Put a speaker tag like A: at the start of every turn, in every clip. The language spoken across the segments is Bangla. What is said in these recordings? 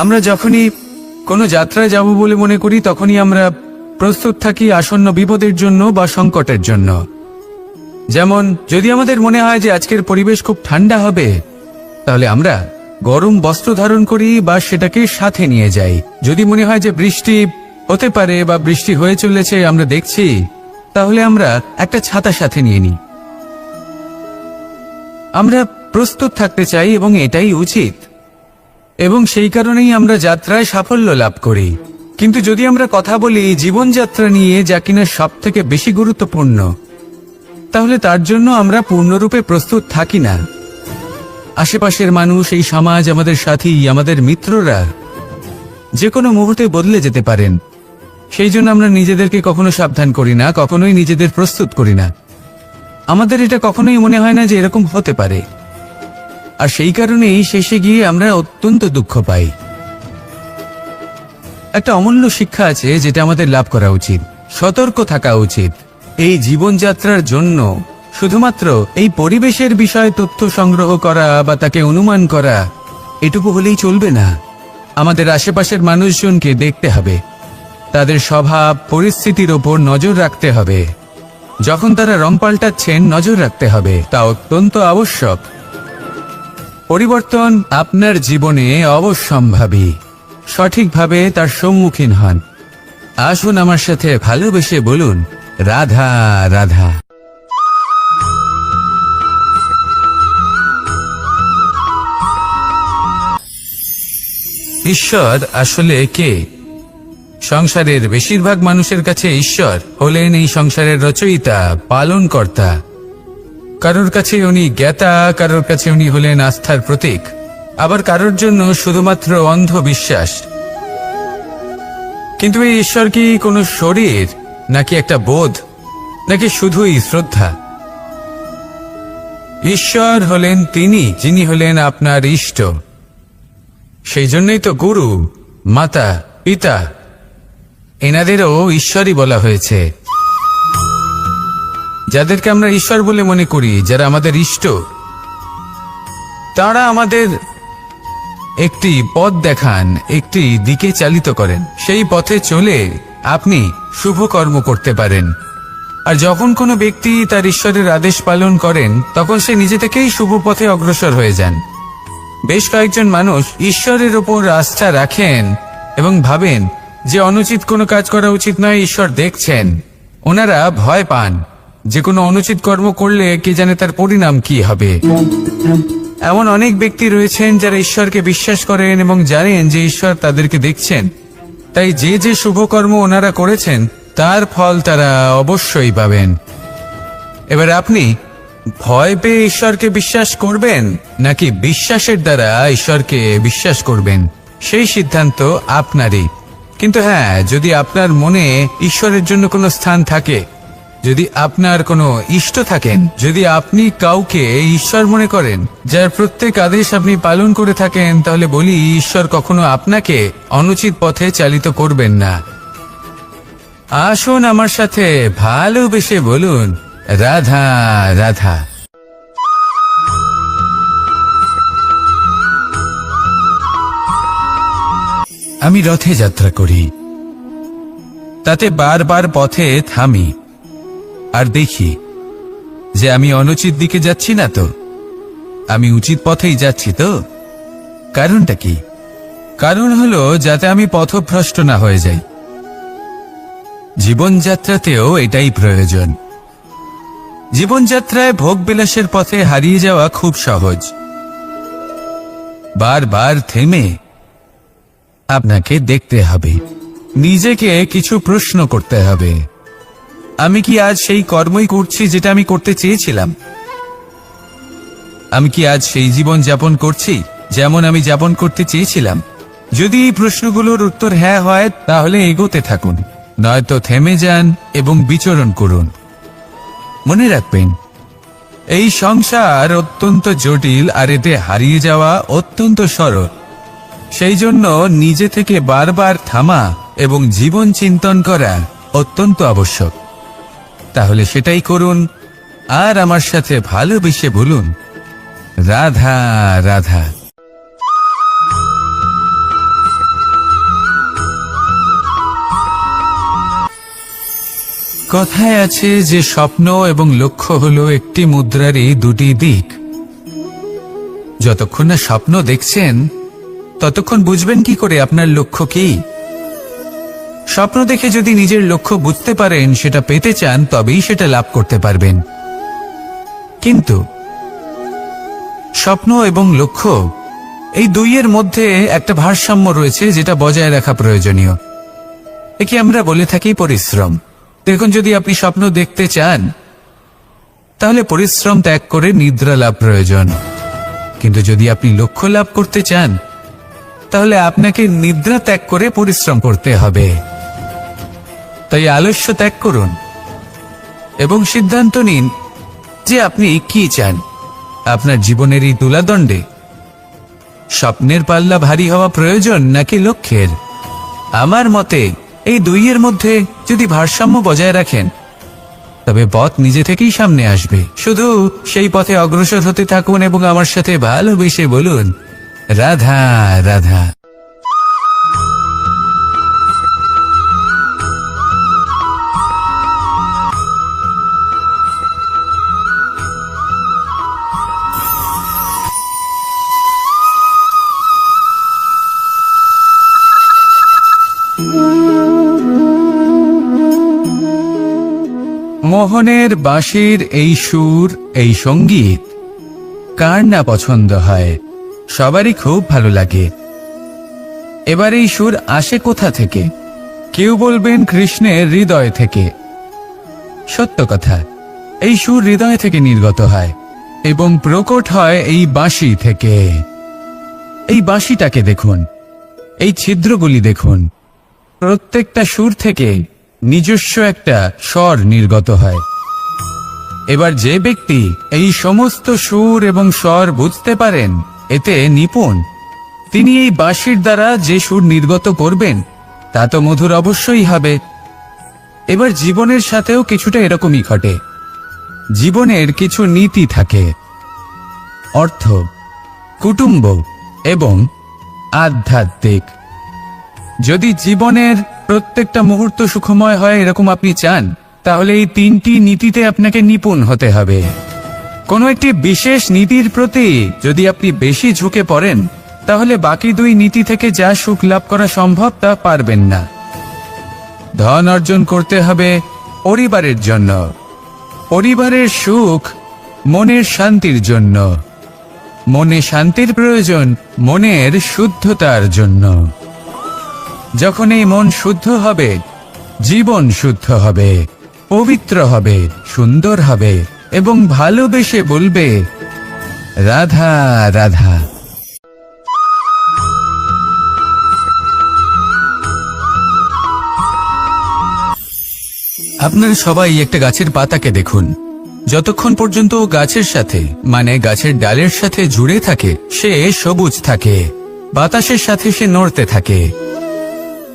A: আমরা যখনই কোনো যাত্রায় যাব বলে মনে করি তখনই আমরা প্রস্তুত থাকি আসন্ন বিপদের জন্য বা সংকটের জন্য। যেমন যদি আমাদের মনে হয় যে আজকের পরিবেশ খুব ঠান্ডা হবে, তাহলে আমরা গরম বস্ত্র ধারণ করি বা সেটাকে সাথে নিয়ে যাই। যদি মনে হয় যে বৃষ্টি হতে পারে বা বৃষ্টি হয়ে চলেছে আমরা দেখছি, তাহলে আমরা একটা ছাতা সাথে নিয়ে নিই। আমরা প্রস্তুত থাকতে চাই এবং এটাই উচিত, এবং সেই কারণেই আমরা যাত্রায় সাফল্য লাভ করি। কিন্তু যদি আমরা কথা বলি জীবনযাত্রা নিয়ে, যা কিনা সব থেকে বেশি গুরুত্বপূর্ণ, তাহলে তার জন্য আমরা পূর্ণরূপে প্রস্তুত থাকি না। আশেপাশের মানুষ, এই সমাজ, আমাদের সাথী, আমাদের মিত্ররা যে কোনো মুহূর্তে বদলে যেতে পারেন। সেই জন্য আমরা নিজেদেরকে কখনো সাবধান করি না, কখনোই নিজেদের প্রস্তুত করি না। আমাদের এটা কখনোই মনে হয় না যে এরকম হতে পারে, আর সেই কারণেই শেষে গিয়ে আমরা অত্যন্ত দুঃখ পাই। একটা অমূল্য শিক্ষা আছে যেটা আমাদের লাভ করা উচিত, সতর্ক থাকা উচিত। এই জীবনযাত্রার জন্য শুধুমাত্র এই পরিবেশের বিষয়ে তথ্য সংগ্রহ করা বা তাকে অনুমান করা এটুকু হলেই চলবে না। আমাদের আশেপাশের মানুষজনকে দেখতে হবে, তাদের স্বভাব পরিস্থিতির ওপর নজর রাখতে হবে। যখন তারা রং পাল্টাচ্ছেন নজর রাখতে হবে, তা অত্যন্ত আবশ্যক। পরিবর্তন আপনার জীবনে অবশ্যম্ভাবী, সঠিকভাবে তার সম্মুখীন হন। আসুন আমার সাথে ভালোবেসে বলুন, রাধা রাধা। ঈশ্বর আসলে কে? সংসারের বেশিরভাগ মানুষের কাছে ঈশ্বর হলেন এই সংসারের রচয়িতা, পালনকর্তা। কারোর কাছে উনি জ্ঞাতা, কারোর কাছে উনি হলেন আস্থার প্রতীক, আবার কারোর জন্য শুধুমাত্র অন্ধ বিশ্বাস। কিন্তু এই ঈশ্বর কি কোনো শরীর, নাকি একটা বোধ, নাকি শুধুই শ্রদ্ধা? ঈশ্বর হলেন তিনি যিনি হলেন আপনার ইষ্ট। সেই জন্যই তো গুরু, মাতা, পিতা এনাদেরও ঈশ্বরই বলা হয়েছে। যাদেরকে আমরা ঈশ্বর বলে মনে করি, যারা আমাদের ইষ্ট, তারা আমাদের একটি পথ দেখান, একটি দিকে চালিত করেন। সেই পথে চলে আপনি শুভ কর্ম করতে পারেন। আর যখন কোনো ব্যক্তি তার ঈশ্বরের আদেশ পালন করেন, তখন সে নিজে থেকেই শুভ পথে অগ্রসর হয়ে যান। বেশ কয়েকজন মানুষ ঈশ্বরের ওপর আস্থা রাখেন এবং ভাবেন যে অনুচিত কোনো কাজ করা উচিত নয়, ঈশ্বর দেখছেন। ওনারা ভয় পান যে কোনো অনুচিত কর্ম করলে কে জানে তার পরিণাম কি হবে। এমন অনেক ব্যক্তি রয়েছেন যারা ঈশ্বরকে বিশ্বাস করেন এবং জানেন যে ঈশ্বর তাদেরকে দেখছেন, তাই যে যে শুভকর্ম ওনারা করেছেন তার ফল তারা অবশ্যই পাবেন। এবার আপনি ভয় পেয়ে ঈশ্বরকে বিশ্বাস করবেন, নাকি বিশ্বাসের দ্বারা ঈশ্বরকে বিশ্বাস করবেন, সেই সিদ্ধান্ত আপনারই। কিন্তু হ্যাঁ, যদি আপনার মনে ঈশ্বরের জন্য কোনো স্থান থাকে, যদি আপনার কোনো ইষ্ট থাকেন, যদি আপনি কাউকে ঈশ্বর মনে করেন, যার প্রত্যেক আদেশ আপনি পালন করে থাকেন, তাহলে বলি ঈশ্বর কখনো আপনাকে অনুচিত পথে চালিত করবেন না। আসুন আমার সাথে ভালোবেসে বলুন, রাধা রাধা। আমি রথে যাত্রা করি, তাতে বারবার পথে থামি আর দেখি যে আমি অনুচিত দিকে যাচ্ছি না তো, আমি উচিত পথেই যাচ্ছি তো। কারণটা কি? কারণ হলো যাতে আমি পথভ্রষ্ট না হয়ে যাই। জীবনযাত্রাতেও এটাই প্রয়োজন। জীবনযাত্রায় ভোগবিলাসের পথে হারিয়ে যাওয়া খুব সহজ। বারবার থেমে আপনাকে দেখতে হবে, নিজেকে কিছু প্রশ্ন করতে হবে। আমি কি আজ সেই কর্মই করছি যেটা আমি করতে চেয়েছিলাম? আমি কি আজ সেই জীবন যাপন করছি যেমন আমি যাপন করতে চেয়েছিলাম? যদি এই প্রশ্নগুলোর উত্তর হ্যাঁ হয়, তাহলে এগোতে থাকুন, নয়তো থেমে যান এবং বিচরণ করুন। মনে রাখবেন, এই সংসার অত্যন্ত জটিল, আর এতে হারিয়ে যাওয়া অত্যন্ত সরল। সেই জন্য নিজে থেকে বারবার থামা এবং জীবন চিন্তন করা অত্যন্ত আবশ্যক। তাহলে সেটাই করুন, আর আমার সাথে ভালোবেসে বলুন, রাধা রাধা। কথায় আছে যে স্বপ্ন এবং লক্ষ্য হলো একটি মুদ্রারই দুটি দিক। যতক্ষণ না স্বপ্ন দেখছেন ততক্ষণ বুঝবেন কি করে আপনার লক্ষ্য কি। স্বপ্ন দেখে যদি নিজের লক্ষ্য বুঝতে পারেন, সেটা পেতে চান, তবেই সেটা লাভ করতে পারবেন। কিন্তু স্বপ্ন এবং লক্ষ্য এই দুইয়ের মধ্যে একটা ভারসাম্য রয়েছে, যেটা বজায় রাখা প্রয়োজনীয়। একে আমরা বলে থাকি পরিশ্রম। দেখুন, যদি আপনি স্বপ্ন দেখতে চান তাহলে পরিশ্রম ত্যাগ করে নিদ্রা লাভ প্রয়োজন। কিন্তু যদি আপনি লক্ষ্য লাভ করতে চান তাহলে আপনাকে নিদ্রা ত্যাগ করে পরিশ্রম করতে হবে। তাই আলস্য ত্যাগ করুন এবং সিদ্ধান্ত নিন যে আপনি কি চান। আপনার জীবনের এই তুলাদণ্ডে স্বপ্নের পাল্লা ভারী হওয়া প্রয়োজন নাকি লক্ষ্যের? আমার মতে এই দুইয়ের মধ্যে যদি ভারসাম্য বজায় রাখেন তবে পথ নিজে থেকেই সামনে আসবে। শুধু সেই পথে অগ্রসর হতে থাকুন এবং আমার সাথে ভালোবেসে বলুন, রাধা রাধা। মোহনের বাঁশির এই সুর, এই সঙ্গীত কার না পছন্দ হয়? সবারই খুব ভালো লাগে। এবার এই সুর আসে কোথা থেকে? কেউ বলবেন কৃষ্ণের হৃদয় থেকে। সত্য কথা, এই সুর হৃদয় থেকে নির্গত হয় এবং প্রকট হয় এই বাঁশি থেকে। এই বাঁশিটাকে দেখুন, এই ছিদ্রগুলি দেখুন, প্রত্যেকটা সুর থেকে নিজস্ব একটা স্বর নির্গত হয়। এবার যে ব্যক্তি এই সমস্ত সুর এবং স্বর বুঝতে পারেন, এতে নিপুণ, তিনি এই বাঁশির দ্বারা যে সুর নির্গত করবেন তা তো মধুর অবশ্যই হবে। এবার জীবনের সাথেও কিছুটা এরকমই ঘটে। জীবনের কিছু নীতি থাকে, অর্থ, কুটুম্ব এবং আধ্যাত্মিক। যদি জীবনের প্রত্যেকটা মুহূর্ত সুখময় হয় এরকম আপনি চান, তাহলে এই তিনটি নীতিতে আপনাকে নিপুণ হতে হবে। কোনো একটি বিশেষ নীতির প্রতি যদি আপনি বেশি ঝুঁকে পড়েন তাহলে বাকি দুই নীতি থেকে যা সুখ লাভ করা সম্ভব তা পারবেন না। ধন অর্জন করতে হবে পরিবারের জন্য, পরিবারের সুখ মনের শান্তির জন্য, মনে শান্তির প্রয়োজন মনের শুদ্ধতার জন্য। যখন এই মন শুদ্ধ হবে, জীবন শুদ্ধ হবে, পবিত্র হবে, সুন্দর হবে এবং ভালোবেসে বলবে, রাধা রাধা। আপনারা সবাই একটা গাছের পাতাকে দেখুন। যতক্ষণ পর্যন্ত গাছের সাথে, মানে গাছের ডালের সাথে জুড়ে থাকে, সে সবুজ থাকে, বাতাসের সাথে সে নড়তে থাকে।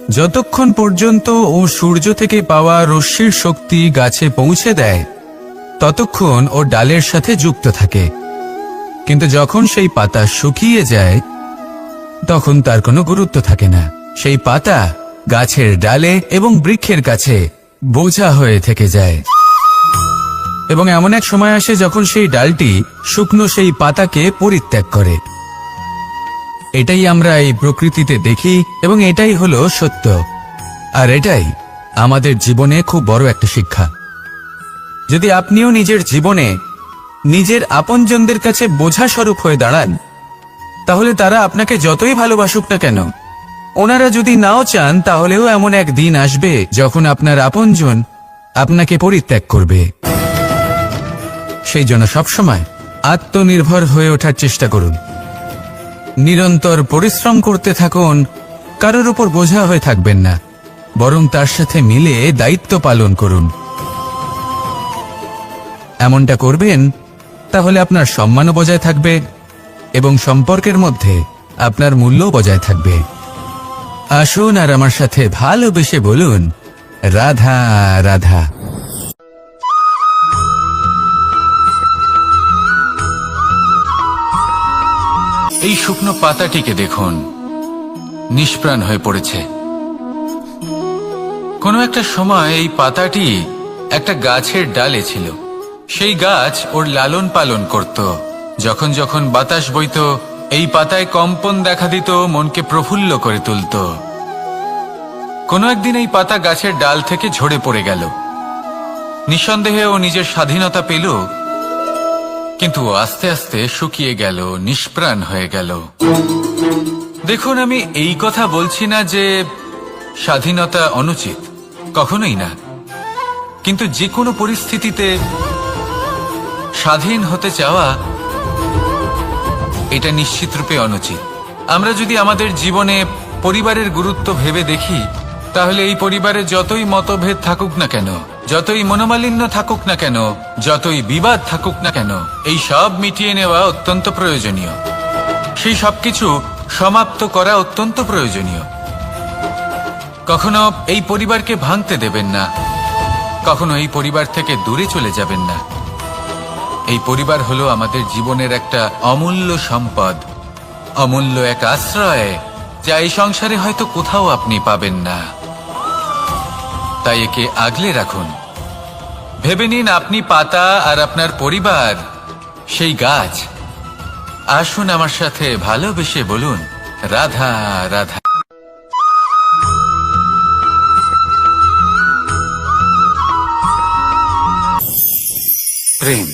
A: যতক্ষণ পর্যন্ত ও সূর্য থেকে পাওয়া রশ্মির শক্তি গাছে পৌঁছে দেয় ততক্ষণ ও ডালের সাথে যুক্ত থাকে। কিন্তু যখন সেই পাতা শুকিয়ে যায় তখন তার কোনো গুরুত্ব থাকে না। সেই পাতা গাছের ডালে এবং বৃক্ষের কাছে বোঝা হয়ে থেকে যায়। এবং এমন এক সময় আসে যখন সেই ডালটি শুকনো সেই পাতাকে পরিত্যাগ করে। এটাই আমরা এই প্রকৃতিতে দেখি এবং এটাই হলো সত্য। আর এটাই আমাদের জীবনে খুব বড় একটা শিক্ষা। যদি আপনিও নিজের জীবনে নিজের আপনজনদের কাছে বোঝা স্বরূপ হয়ে দাঁড়ান, তাহলে তারা আপনাকে যতই ভালোবাসুক না কেন, ওনারা যদি নাও চান তাহলেও এমন এক দিন আসবে যখন আপনার আপনজন আপনাকে পরিত্যাগ করবে। সেই জন্য সবসময় আত্মনির্ভর হয়ে ওঠার চেষ্টা করুন। নিরন্তর পরিশ্রম করতে থাকুন, কারোর উপর বোঝা হয়ে থাকবেন না, বরং তার সাথে মিলে দায়িত্ব পালন করুন। এমনটা করবেন তাহলে আপনার সম্মানও বজায় থাকবে এবং সম্পর্কের মধ্যে আপনার মূল্য বজায় থাকবে। আসুন আর আমার সাথে ভালোবেসে বলুন, রাধা রাধা। এই শুকনো পাতাটিকে দেখুন, নিষ্প্রাণ হয়ে পড়েছে। কোনো একটা সময় এই পাতাটি একটা গাছের ডালে ছিল। সেই গাছ ওর লালন পালন করত। যখন যখন বাতাস বইত, এই পাতায় কম্পন দেখা দিত, মনকে প্রফুল্ল করে তুলত। কোনো একদিন এই পাতা গাছের ডাল থেকে ঝরে পড়ে গেল। নিঃসন্দেহে ও নিজের স্বাধীনতা পেল, কিন্তু আস্তে আস্তে শুকিয়ে গেল, নিষ্প্রাণ হয়ে গেল। দেখুন, আমি এই কথা বলছি না যে স্বাধীনতা অনুচিত, কখনোই না। কিন্তু যে কোনো পরিস্থিতিতে স্বাধীন হতে চাওয়া এটা নিশ্চিতরূপে অনুচিত। আমরা যদি আমাদের জীবনে পরিবারের গুরুত্ব ভেবে দেখি, তাহলে এই পরিবারে যতই মতভেদ থাকুক না কেন, যতই মনোমালিন্য থাকুক না কেন, যতই বিবাদ থাকুক না কেন, এই সব মিটিয়ে নেওয়া অত্যন্ত প্রয়োজনীয়। সেই সবকিছু সমাপ্ত করা অত্যন্ত প্রয়োজনীয়। কখনো এই পরিবারকে ভাঙতে দেবেন না, কখনো এই পরিবার থেকে দূরে চলে যাবেন না। এই পরিবার হলো আমাদের জীবনের একটা অমূল্য সম্পদ, অমূল্য এক আশ্রয়, যা এই সংসারে হয়তো কোথাও আপনি পাবেন না। তাই একে আগলে রাখুন। ভেবে নিন আপনি পাতা আর আপনার পরিবার সেই গাছ। আসুন আমার সাথে ভালোবেসে বলুন, রাধা রাধা। প্রেম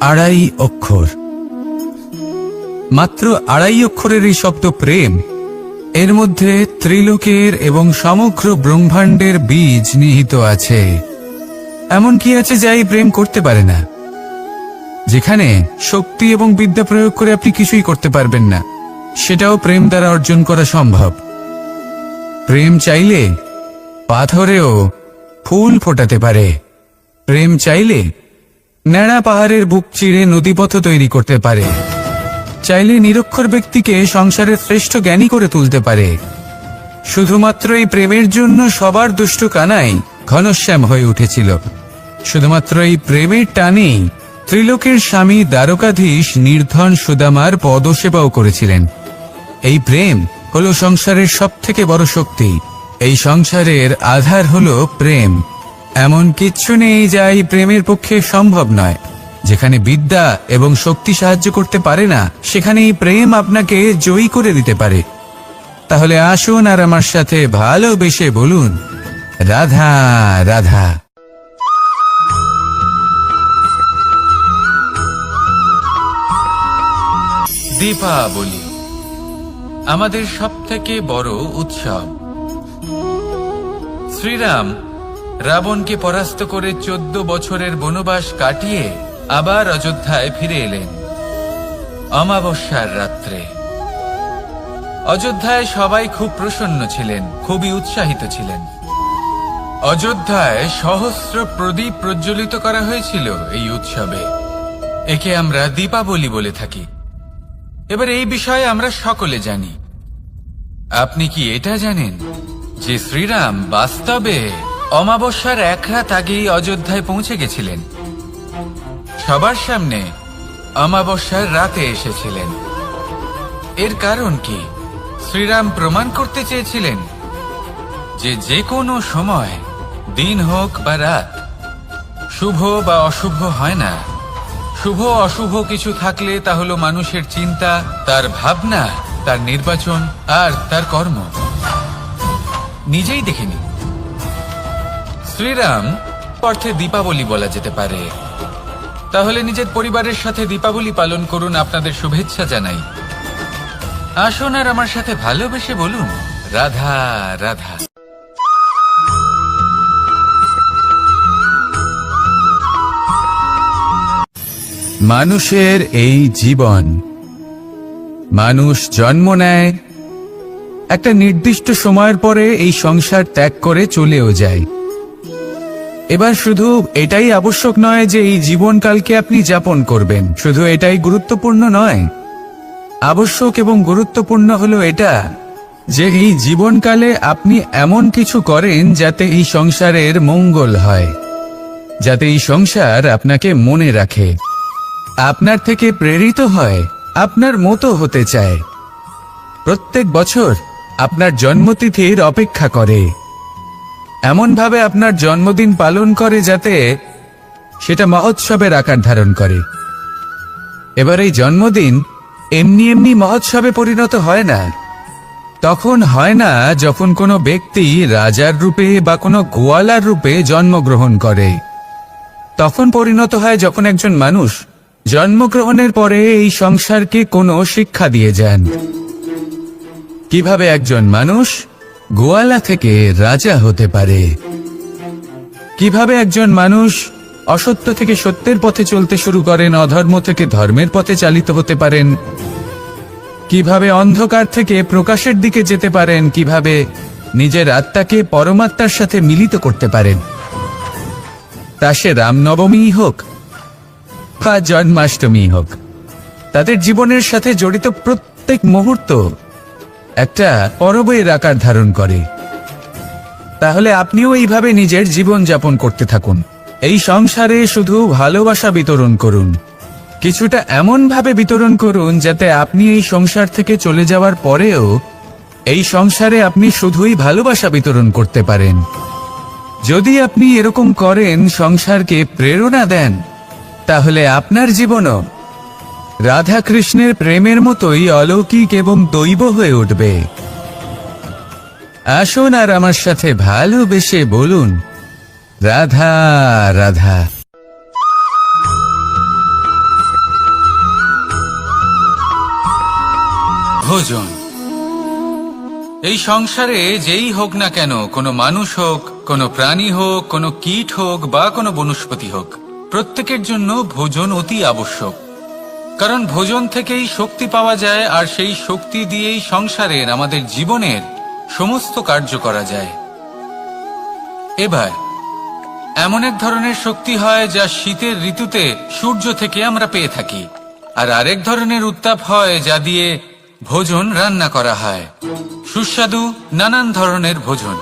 A: আড়াই অক্ষর, মাত্র আড়াই অক্ষরের এই শব্দ প্রেম, এর মধ্যে ত্রিলোকের এবং সমগ্র ব্রহ্মাণ্ডের বীজ নিহিত আছে। এমন কি আছে যা এই প্রেম করতে পারে না? যেখানে শক্তি এবং বিদ্যা প্রয়োগ করে আপনি কিছুই করতে পারবেন না, সেটাও প্রেম দ্বারা অর্জন করা সম্ভব। প্রেম চাইলে পাথরেও ফুল ফোটাতে পারে। প্রেম চাইলে ন্যাড়া পাহাড়ের বুক চিরে নদীপথ তৈরি করতে পারে। চাইলে নিরক্ষর ব্যক্তিকে সংসারের শ্রেষ্ঠ জ্ঞানী করে তুলতে পারে। শুধুমাত্র এই প্রেমের জন্য সবার দুষ্ট কানাই ঘনশ্যাম হয়ে উঠেছিল। শুধুমাত্র এই প্রেমের টানেই ত্রিলোকের স্বামী দ্বারকাধীশ নির্ধন সুদামার পদসেবাও করেছিলেন। এই প্রেম হলো সংসারের সবথেকে বড় শক্তি। এই সংসারের আধার হলো প্রেম। এমন কিচ্ছু নেই যা এই প্রেমের পক্ষে সম্ভব নয়। যেখানে বিদ্যা এবং শক্তি সাহায্য করতে পারে না, সেখানে এই প্রেম আপনাকে জয়ী করে দিতে পারে। তাহলে আসুন আর আমার সাথে ভালোবেসে বলুন, রাধা রাধা। দীপাবলি আমাদের সবথেকে বড় উৎসব। শ্রীরাম রাবণকে পরাস্ত করে 14 বছরের বনবাস কাটিয়ে আবার অযোধ্যায় ফিরে এলেন অমাবস্যার রাত্রে। অযোধ্যায় সবাই খুব প্রসন্ন ছিলেন, খুবই উৎসাহিত ছিলেন। অযোধ্যায় সহস্র প্রদীপ প্রজ্বলিত করা হয়েছিল এই উৎসবে। একে আমরা দীপাবলি বলে থাকি। এবার এই বিষয়ে আমরা সকলে জানি। আপনি কি এটা জানেন যে শ্রীরাম বাস্তবে অমাবস্যার এক রাত আগেই অযোধ্যায় পৌঁছে গেছিলেন? সবার সামনে অমাবস্যার রাতে এসেছিলেন। এর কারণ কি? শ্রীরাম প্রমাণ করতে চেয়েছিলেন যে যে কোনো সময়, দিন হোক বা রাত, শুভ বা অশুভ হয় না। শুভ অশুভ কিছু থাকলে তা হলো মানুষের চিন্তা, তার ভাবনা, তার নির্বাচন আর তার কর্ম। নিজেই দেখে নিন। শ্রীরাম অর্থে দীপাবলি বলা যেতে পারে। তাহলে নিজের পরিবারের সাথে দীপাবলি পালন করুন। আপনাদের শুভেচ্ছা জানাই। আসুন আর আমার সাথে ভালোবেসে বলুন, রাধা রাধা। মানুষের এই জীবন, মানুষ জন্ম নেয়, একটা নির্দিষ্ট সময়ের পরে এই সংসার ত্যাগ করে চলেও যায়। এবার শুধু এটাই আবশ্যক নয় যে এই জীবনকালকে আপনি যাপন করবেন, শুধু এটাই গুরুত্বপূর্ণ নয়। আবশ্যক এবং গুরুত্বপূর্ণ হলো এটা যে এই জীবনকালে আপনি এমন কিছু করেন যাতে এই সংসারের মঙ্গল হয়, যাতে এই সংসার আপনাকে মনে রাখে, আপনার থেকে প্রেরিত হয়, আপনার মতো হতে চায়, প্রত্যেক বছর আপনার জন্মতিথির অপেক্ষা করে। এমনভাবে আপনার জন্মদিন পালন করে যাতে সেটা মহোৎসবের আকার ধারণ করে। এবার এই জন্মদিন এমনি এমনি মহোৎসবে পরিণত হয় না। তখন হয় না যখন কোনো ব্যক্তি রাজার রূপে বা কোনো গোয়ালার রূপে জন্মগ্রহণ করে। তখন পরিণত হয় যখন একজন মানুষ জন্মগ্রহণের পরে এই সংসারকে কোনো শিক্ষা দিয়ে যান। কিভাবে একজন মানুষ গোয়ালা থেকে রাজা হতে পারে, কিভাবে একজন মানুষ অসত্য থেকে সত্যের পথে চলতে শুরু করেন, অধর্ম থেকে ধর্মের পথে চালিত হতে পারেন, কিভাবে অন্ধকার থেকে প্রকাশের দিকে যেতে পারেন, কিভাবে নিজের আত্মাকে পরমাত্মার সাথে মিলিত করতে পারেন। তা সে রামনবমী হোক বা জন্মাষ্টমী হোক, তাদের জীবনের সাথে জড়িত প্রত্যেক মুহূর্ত একটা পরবের আকার ধারণ করে। তাহলে আপনিও এইভাবে নিজের জীবন যাপন করতে থাকুন। এই সংসারে শুধু ভালোবাসা বিতরণ করুন, কিছুটা এমন ভাবে বিতরণ করুন যাতে আপনি এই সংসার থেকে চলে যাওয়ার পরেও এই সংসারে আপনি শুধুই ভালোবাসা বিতরণ করতে পারেন। যদি আপনি এরকম করেন, সংসারকে প্রেরণা দেন, তাহলে আপনার জীবনও রাধা কৃষ্ণের প্রেমের মতোই অলৌকিক এবং দৈব হয়ে উঠবে। আসুন আর আমার সাথে ভালোবেসে বলুন, রাধা রাধা। ভোজন। এই সংসারে যেই হোক না কেন, কোনো মানুষ হোক, কোনো প্রাণী হোক, কোনো কীট হোক বা কোনো বনস্পতি হোক, প্রত্যেকের জন্য ভোজন অতি আবশ্যক। কারণ ভোজন থেকেই শক্তি পাওয়া যায়, আর সেই শক্তি দিয়েই সংসারের, আমাদের জীবনের সমস্ত কার্য করা যায়। এবার এমন এক ধরনের শক্তি হয় যা শীতের ঋতুতে সূর্য থেকে আমরা পেয়ে থাকি, আর আরেক ধরনের উত্তাপ হয় যা দিয়ে ভোজন রান্না করা হয়, সুস্বাদু নানান ধরনের ভোজন।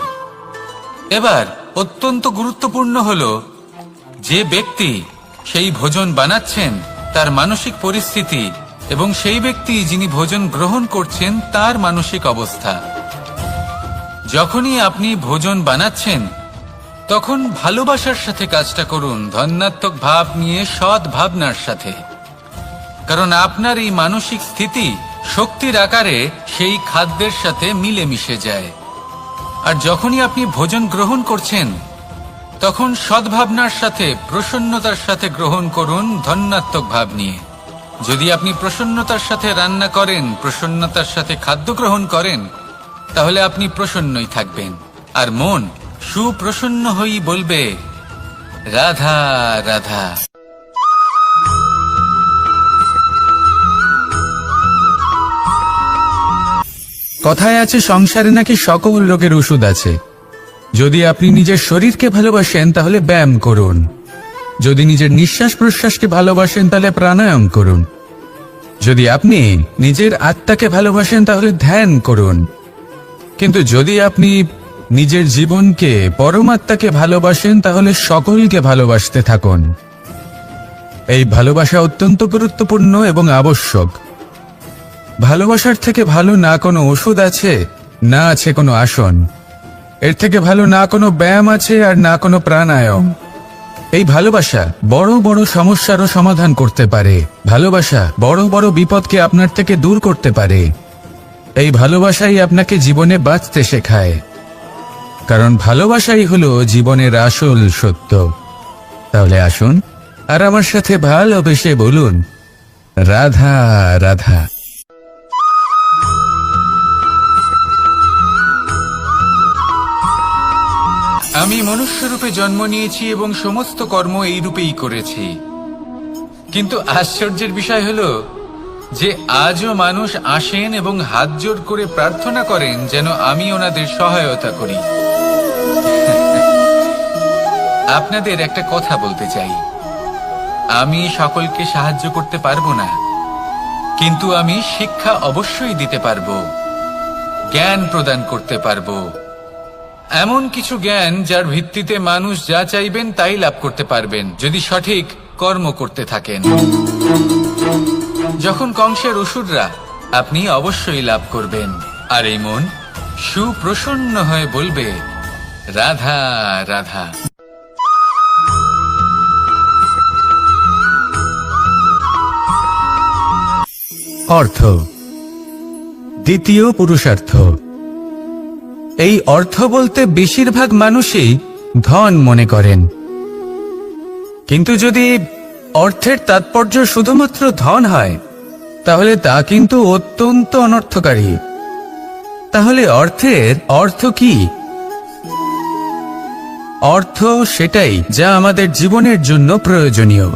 A: এবার অত্যন্ত গুরুত্বপূর্ণ হলো যে ব্যক্তি সেই ভোজন বানাচ্ছেন তার মানসিক পরিস্থিতি এবং সেই ব্যক্তি যিনি ভোজন গ্রহণ করছেন তার মানসিক অবস্থা। যখনই আপনি ভোজন বানাচ্ছেন তখন ভালোবাসার সাথে কাজটা করুন, ধন্যাত্মক ভাব নিয়ে, সৎ ভাবনার সাথে। কারণ আপনার এই মানসিক স্থিতি শক্তির আকারে সেই খাদ্যের সাথে মিলে মিশে যায়। আর যখনই আপনি ভোজন গ্রহণ করছেন তখন সদ্ভাবনার সাথে, প্রসন্নতার সাথে গ্রহণ করুন, ধন্যাত্মক ভাব নিয়ে। যদি আপনি প্রসন্নতার সাথে রান্না করেন, প্রসন্নতার সাথে খাদ্য গ্রহণ করেন, তাহলে আপনি প্রসন্নই থাকবেন, আর মন সুপ্রসন্ন হয়েই বলবে, রাধা রাধা। কথায় আছে সংসারে নাকি সকল রোগের ওষুধ আছে। যদি আপনি নিজের শরীরকে ভালোবাসেন তাহলে ব্যায়াম করুন, যদি নিজের নিঃশ্বাস প্রশ্বাসকে ভালোবাসেন তাহলে প্রাণায়াম করুন, যদি আপনি নিজের আত্মাকে ভালোবাসেন তাহলে ধ্যান করুন। কিন্তু যদি আপনি নিজের জীবনকে, পরমাত্মাকে ভালোবাসেন তাহলে সকলকে ভালোবাসতে থাকুন। এই ভালোবাসা অত্যন্ত গুরুত্বপূর্ণ এবং আবশ্যক। ভালোবাসার থেকে ভালো না কোনো ওষুধ আছে, না আছে কোনো আসন। এর থেকে ভালো না কোনো ব্যায়াম আছে, আর না কোনো প্রাণায়াম। এই ভালোবাসা বড় বড় সমস্যারও সমাধান করতে পারে। ভালোবাসা বড় বড় বিপদকে আপনার থেকে দূর করতে পারে। এই ভালোবাসাই আপনাকে জীবনে বাঁচতে শেখায়, কারণ ভালোবাসাই হলো জীবনের আসল সত্য। তাহলে আসুন আর আমার সাথে ভালোবেসে বলুন, রাধা রাধা। আমি মনুষ্যরূপে জন্ম নিয়েছি এবং সমস্ত কর্ম এই রূপেই করেছি। কিন্তু আশ্চর্যের বিষয় হলো যে আজও মানুষ আসেন এবং হাত জোড় করে প্রার্থনা করেন যেন আমি ওনাদের সহায়তা করি। আপনাদের একটা কথা বলতে চাই, আমি সকলকে সাহায্য করতে পারবো না, কিন্তু আমি শিক্ষা অবশ্যই দিতে পারবো, জ্ঞান প্রদান করতে পারবো। এমন কিছু জ্ঞান যার ভিত্তিতে মানুষ যা চাইবেন তাই লাভ করতে পারবেন যদি সঠিক কর্ম করতে থাকেন। যখন কংসের অসুররা, আপনি অবশ্যই লাভ করবেন। আর এই মন সুপ্রসন্ন হয়ে বলবে, রাধা রাধা। অর্থ, দ্বিতীয় পুরুষার্থ। এই অর্থ বলতে বেশিরভাগ মানুষই ধন মনে করেন, কিন্তু যদি অর্থের তাৎপর্য শুধুমাত্র ধন হয় তাহলে তা কিন্তু অত্যন্ত অনর্থকারী। তাহলে অর্থের অর্থ কি? অর্থ সেটাই যা আমাদের জীবনের জন্য প্রয়োজনীয়,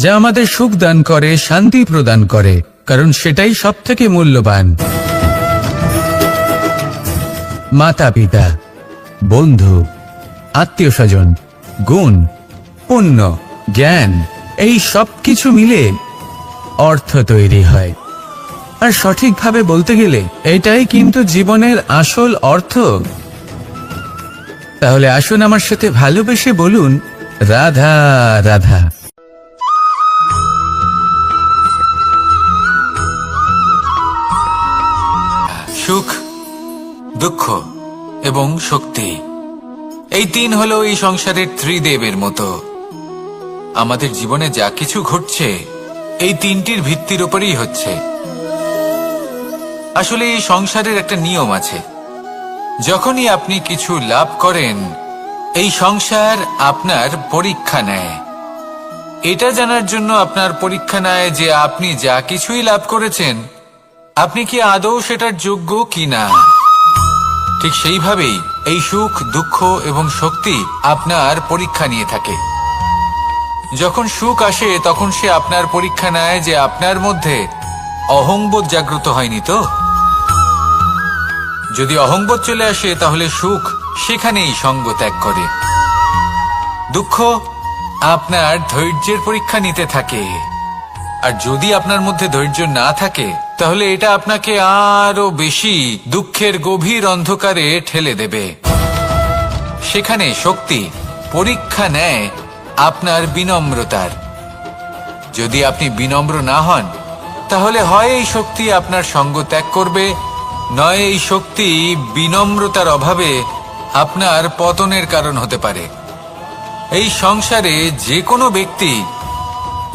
A: যা আমাদের সুখ দান করে, শান্তি প্রদান করে, কারণ সেটাই সবথেকে মূল্যবান। মাতা পিতা, বন্ধু, আত্মীয় স্বজন, গুণ, পুণ্য, জ্ঞান, এই সব কিছু মিলে অর্থ তৈরি হয়। আর সঠিকভাবে বলতে গেলে এটাই কিন্তু জীবনের আসল অর্থ। তাহলে আসুন আমার সাথে ভালোবেসে বলুন, রাধা রাধা। সুখ, দুঃখ এবং শক্তি, এই তিন হলো এই সংসারের ত্রিদেবের মতো। আমাদের জীবনে যা কিছু ঘটছে এই তিনটির ভিত্তির উপরেই হচ্ছে। আসলে এই সংসারের একটা নিয়ম আছে, যখনই আপনি কিছু লাভ করেন এই সংসার আপনার পরীক্ষা নেয়। এটা জানার জন্য আপনার পরীক্ষা নেয় যে আপনি যা কিছুই লাভ করেছেন আপনি কি আদৌ সেটার যোগ্য কিনা। ঠিক সেইভাবেই এই সুখ, দুঃখ এবং শক্তি আপনার পরীক্ষা নিয়ে থাকে। যখন সুখ আসে তখন সে আপনার পরীক্ষা নেয় যে আপনার মধ্যে অহংবোধ জাগ্রত হয়নি তো। যদি অহংবোধ চলে আসে তাহলে সুখ সেখানেই সঙ্গ ত্যাগ করে। দুঃখ আপনার ধৈর্যের পরীক্ষা নিতে থাকে, আর যদি আপনার মধ্যে ধৈর্য না থাকে তাহলে এটা আপনাকে আরো বেশি দুঃখের গভীর অন্ধকারে ঠেলে দেবে। সেখানে শক্তি পরীক্ষা নেয় আপনার বিনম্রতার। যদি আপনি বিনম্র না হন তাহলে হয় এই শক্তি আপনার সঙ্গ ত্যাগ করবে, নয় এই শক্তি বিনম্রতার অভাবে আপনার পতনের কারণ হতে পারে। এই সংসারে যে কোনো ব্যক্তি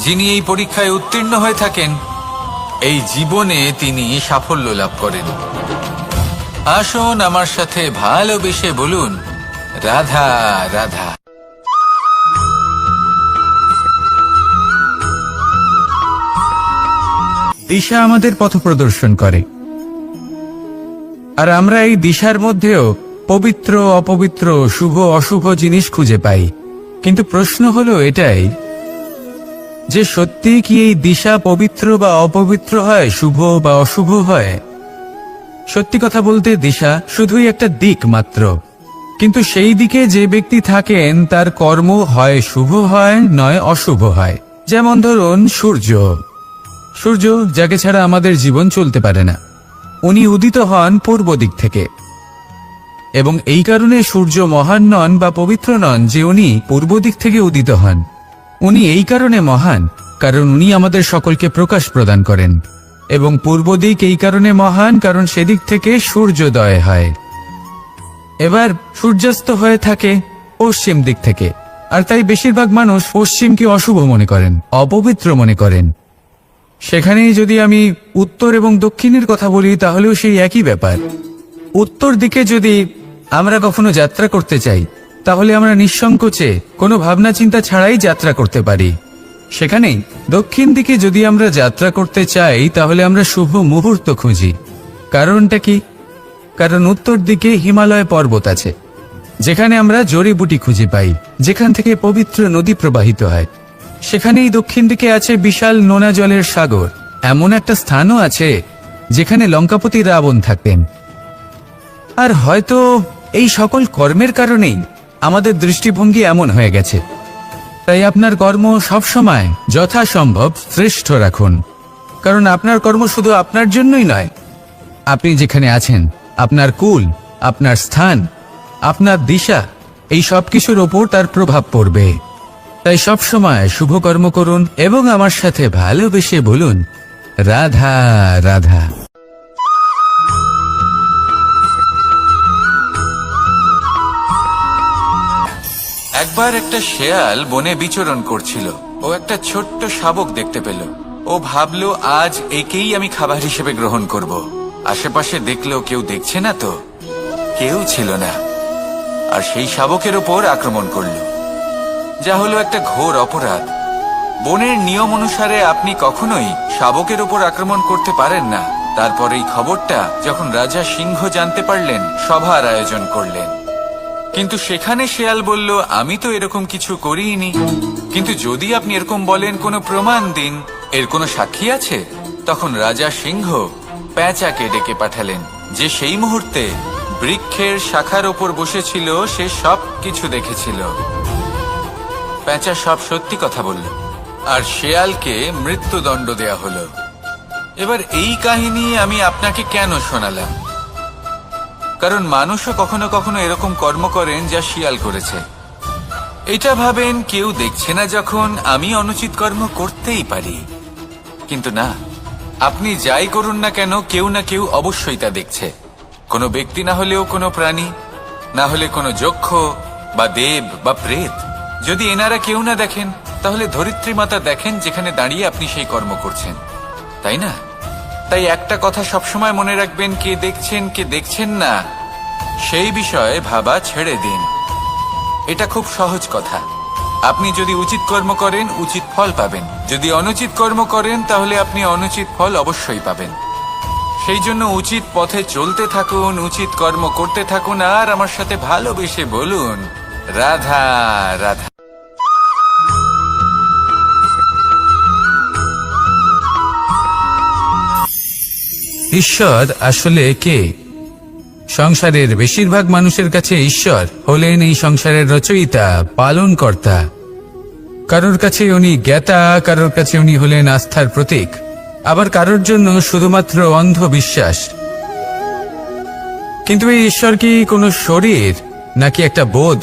A: যিনি এই পরীক্ষায় উত্তীর্ণ হয়ে থাকেন এই জীবনে তিনি সাফল্য লাভ করেন। আসুন আমার সাথে ভালোবেসে বলুন, রাধা রাধা। দিশা আমাদের পথ প্রদর্শন করে, আর আমরা এই দিশার মধ্যেও পবিত্র অপবিত্র, শুভ অশুভ জিনিস খুঁজে পাই। কিন্তু প্রশ্ন হলো এটাই যে সত্যি কি এই দিশা পবিত্র বা অপবিত্র হয়, শুভ বা অশুভ হয়? সত্যি কথা বলতে দিশা শুধুই একটা দিক মাত্র, কিন্তু সেই দিকে যে ব্যক্তি থাকেন তার কর্ম হয় শুভ হয় নয় অশুভ হয়। যেমন ধরুন সূর্য, সূর্য যাকে ছাড়া আমাদের জীবন চলতে পারে না, উনি উদিত হন পূর্ব দিক থেকে, এবং এই কারণে সূর্য মহান নন বা পবিত্র নন যে উনি পূর্ব দিক থেকে উদিত হন। উনি এই কারণে মহান কারণ উনি আমাদের সকলকে প্রকাশ প্রদান করেন, এবং পূর্ব দিক এই কারণে মহান কারণ সেদিক থেকে সূর্যোদয় হয়। এবার সূর্যাস্ত হয়ে থাকে পশ্চিম দিক থেকে, আর তাই বেশিরভাগ মানুষ পশ্চিমকে অশুভ মনে করেন, অপবিত্র মনে করেন। সেখানেই যদি আমি উত্তর এবং দক্ষিণের কথা বলি তাহলেও সেই একই ব্যাপার। উত্তর দিকে যদি আমরা কখনো যাত্রা করতে চাই তাহলে আমরা নিঃসংকোচে কোনো ভাবনা চিন্তা ছাড়াই যাত্রা করতে পারি। সেখানেই দক্ষিণ দিকে যদি আমরা যাত্রা করতে চাই তাহলে আমরা শুভ মুহূর্ত খুঁজি। কারণটা কি? কারণ উত্তর দিকে হিমালয় পর্বত আছে, যেখানে আমরা জড়িবুটি খুঁজে পাই, যেখান থেকে পবিত্র নদী প্রবাহিত হয়। সেখানেই দক্ষিণ দিকে আছে বিশাল নোনা জলের সাগর। এমন একটা স্থানও আছে যেখানে লঙ্কাপতি রাবণ থাকতেন। আর হয়তো এই সকল কর্মের কারণেই আমাদের দৃষ্টিভঙ্গি এমন হয়ে গেছে। তাই আপনার কর্ম সবসময় যথাসম্ভব শ্রেষ্ঠ রাখুন, কারণ আপনার কর্ম শুধু আপনার জন্যই নয়, আপনি যেখানে আছেন, আপনার কুল, আপনার স্থান, আপনার দিশা, এই সব কিছুর ওপর তার প্রভাব পড়বে। তাই সবসময় শুভ কর্ম করুন এবং আমার সাথে ভালোবেসে বলুন, রাধা রাধা। একবার একটা শেয়াল বনে বিচরণ করছিল। ও একটা ছোট্ট শাবক দেখতে পেল। ও ভাবলো, আজ একেই আমি খাবার হিসেবে গ্রহণ করব। আশেপাশে দেখলো কেউ দেখছে না, তো কেউ ছিল না, আর সেই শাবকের ওপর আক্রমণ করল, যা হলো একটা ঘোর অপরাধ। বনের নিয়ম অনুসারে আপনি কখনোই শাবকের ওপর আক্রমণ করতে পারেন না। তারপর এই খবরটা যখন রাজা সিংহ জানতে পারলেন, সভার আয়োজন করলেন। কিন্তু সেখানে শেয়াল বলল, আমি তো এরকম কিছু করিনি। কিন্তু যদি আপনি এরকম বলেন, কোনো প্রমাণ দিন, এর কোনো সাক্ষী আছে? তখন রাজা সিংহ পেঁচাকে ডেকে পাঠালেন, যে সেই মুহূর্তে বৃক্ষের শাখার ওপর বসেছিল। সে সব কিছু দেখেছিল। পেঁচা সব সত্যি কথা বলল, আর শেয়ালকে মৃত্যুদণ্ড দেয়া হলো। এবার এই কাহিনী আমি আপনাকে কেন শোনালাম? কারণ মানুষও কখনো কখনো এরকম কর্ম করেন যা শিয়াল করেছে। এটা ভাবেন কেউ দেখছে না, যখন আমি অনুচিত কর্ম করতেই পারি। কিন্তু না, আপনি যাই করুন না কেন, কেউ না কেউ অবশ্যই তা দেখছে। কোনো ব্যক্তি না হলেও কোনো প্রাণী, না হলে কোনো যক্ষ বা দেব বা প্রেত। যদি এনারা কেউ না দেখেন, তাহলে ধরিত্রী মাতা দেখেন, যেখানে দাঁড়িয়ে আপনি সেই কর্ম করছেন, তাই না? তাই একটা কথা সবসময় মনে রাখবেন, কে দেখছেন কে দেখছেন না সেই বিষয়ে ভাবা ছেড়ে দিন। এটা খুব সহজ কথা। আপনি যদি উচিত কর্ম করেন, উচিত ফল পাবেন। যদি অনুচিত কর্ম করেন, তাহলে আপনি অনুচিত ফল অবশ্যই পাবেন। সেই জন্য উচিত পথে চলতে থাকুন, উচিত কর্ম করতে থাকুন, আর আমার সাথে ভালোবেসে বলুন, রাধা রাধা। ঈশ্বর আসলে কে? সংসারের বেশিরভাগ মানুষের কাছে ঈশ্বর হলেন এই সংসারের রচয়িতা, পালনকর্তা। কারোর কাছে উনি জ্ঞাতা, কারোর কাছে উনি হলেন আস্থার প্রতীক, আবার কারোর জন্য শুধুমাত্র অন্ধ বিশ্বাস। কিন্তু এই ঈশ্বর কি কোনো শরীর, নাকি একটা বোধ,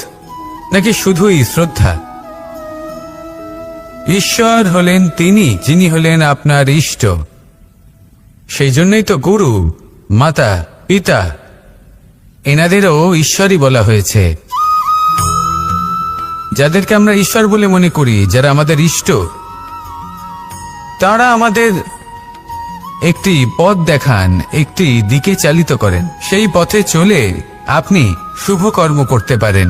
A: নাকি শুধুই শ্রদ্ধা? ঈশ্বর হলেন তিনি, যিনি হলেন আপনার ইষ্ট। সেই জন্যই তো গুরু, মাতা, পিতা এনাদেরও ঈশ্বরই বলা হয়েছে। যাদেরকে আমরা ঈশ্বর বলে মনে করি, যারা আমাদের ইষ্ট, তারা আমাদের একটি পথ দেখান, একটি দিকে চালিত করেন। সেই পথে চলে আপনি শুভ কর্ম করতে পারেন।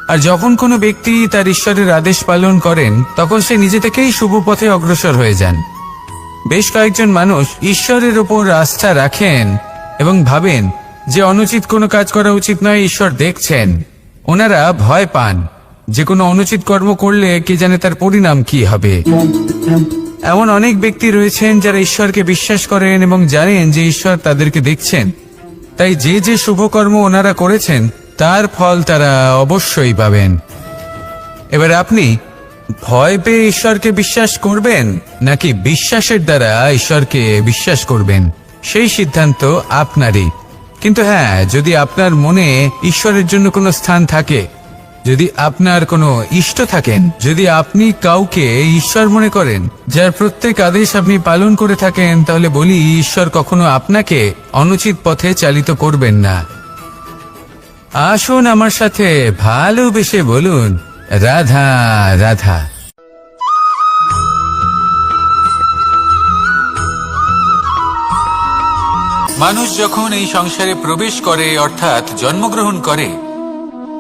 A: আর যখন কোনো ব্যক্তি তার ঈশ্বরের আদেশ পালন করেন, তখন সে নিজে থেকেই শুভ পথে অগ্রসর হয়ে যান। বেশ কয়েকজন মানুষ ঈশ্বরের ওপর আস্থা রাখেন এবং ভাবেন যে অনুচিত কোনো কাজ করা উচিত নয়, ঈশ্বর দেখছেন। ওনারা ভয় পান যে কোনো অনুচিত কর্ম করলে কে জানে তার পরিণাম কি হবে। এমন অনেক ব্যক্তি রয়েছেন যারা ঈশ্বরকে বিশ্বাস করেন এবং জানেন যে ঈশ্বর তাদেরকে দেখছেন। তাই যে যে শুভকর্ম ওনারা করেছেন, তার ফল তারা অবশ্যই পাবেন। এবার আপনি ভয় পেয়ে ঈশ্বরকে বিশ্বাস করবেন, নাকি বিশ্বাসের দ্বারা ঈশ্বরকে বিশ্বাস করবেন, সেই সিদ্ধান্ত আপনারই। কিন্তু হ্যাঁ, যদি আপনার মনে ঈশ্বরের জন্য কোনো স্থান থাকে, যদি আপনার কোনো ইষ্ট থাকেন, যদি আপনি কাউকে ঈশ্বর মনে করেন, যার প্রত্যেক আদেশ আপনি পালন করে থাকেন, তাহলে বলি, ঈশ্বর কখনো আপনাকে অনুচিত পথে চালিত করবেন না। আসুন আমার সাথে ভালোবেসে বলুন, রাধা রাধা। মানুষ যখন এই সংসারে প্রবেশ করে, অর্থাৎ জন্মগ্রহণ করে,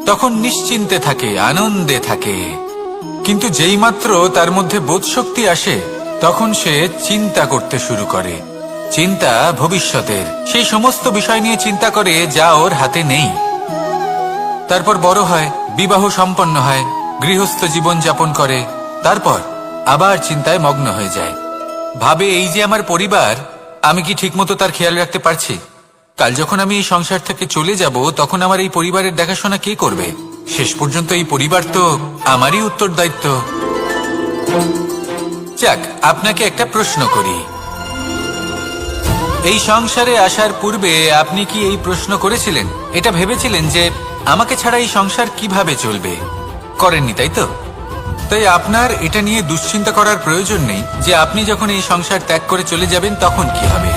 A: তখন নিশ্চিন্তে থাকে, আনন্দে থাকে। কিন্তু যেই মাত্র তার মধ্যে বোধশক্তি আসে, তখন সে চিন্তা করতে শুরু করে। চিন্তা ভবিষ্যতের, সেই সমস্ত বিষয় নিয়ে চিন্তা করে যা ওর হাতে নেই। তারপর বড় হয়, বিবাহ সম্পন্ন হয়, গৃহস্থ জীবন যাপন করে, তারপর আবার চিন্তায় মগ্ন হয়ে যায়। ভাবে, এই যে আমার পরিবার, আমি কি ঠিকমতো তার খেয়াল রাখতে পারছি? কাল যখন আমি এই সংসার থেকে চলে যাব, তখন আমার এই পরিবারের দেখাশোনা কে করবে? শেষ পর্যন্ত এই পরিবার তো আমারই উত্তরদায়িত্ব। যাক, আপনাকে একটা প্রশ্ন করি। এই সংসারে আসার পূর্বে আপনি কি এই প্রশ্ন করেছিলেন, এটা ভেবেছিলেন যে আমাকে ছাড়া এই সংসার কিভাবে চলবে? করেননি, তাই তো? তাই আপনার এটা নিয়ে দুশ্চিন্তা করার প্রয়োজন নেই যে আপনি যখন এই সংসার ত্যাগ করে চলে যাবেন তখন কি হবে।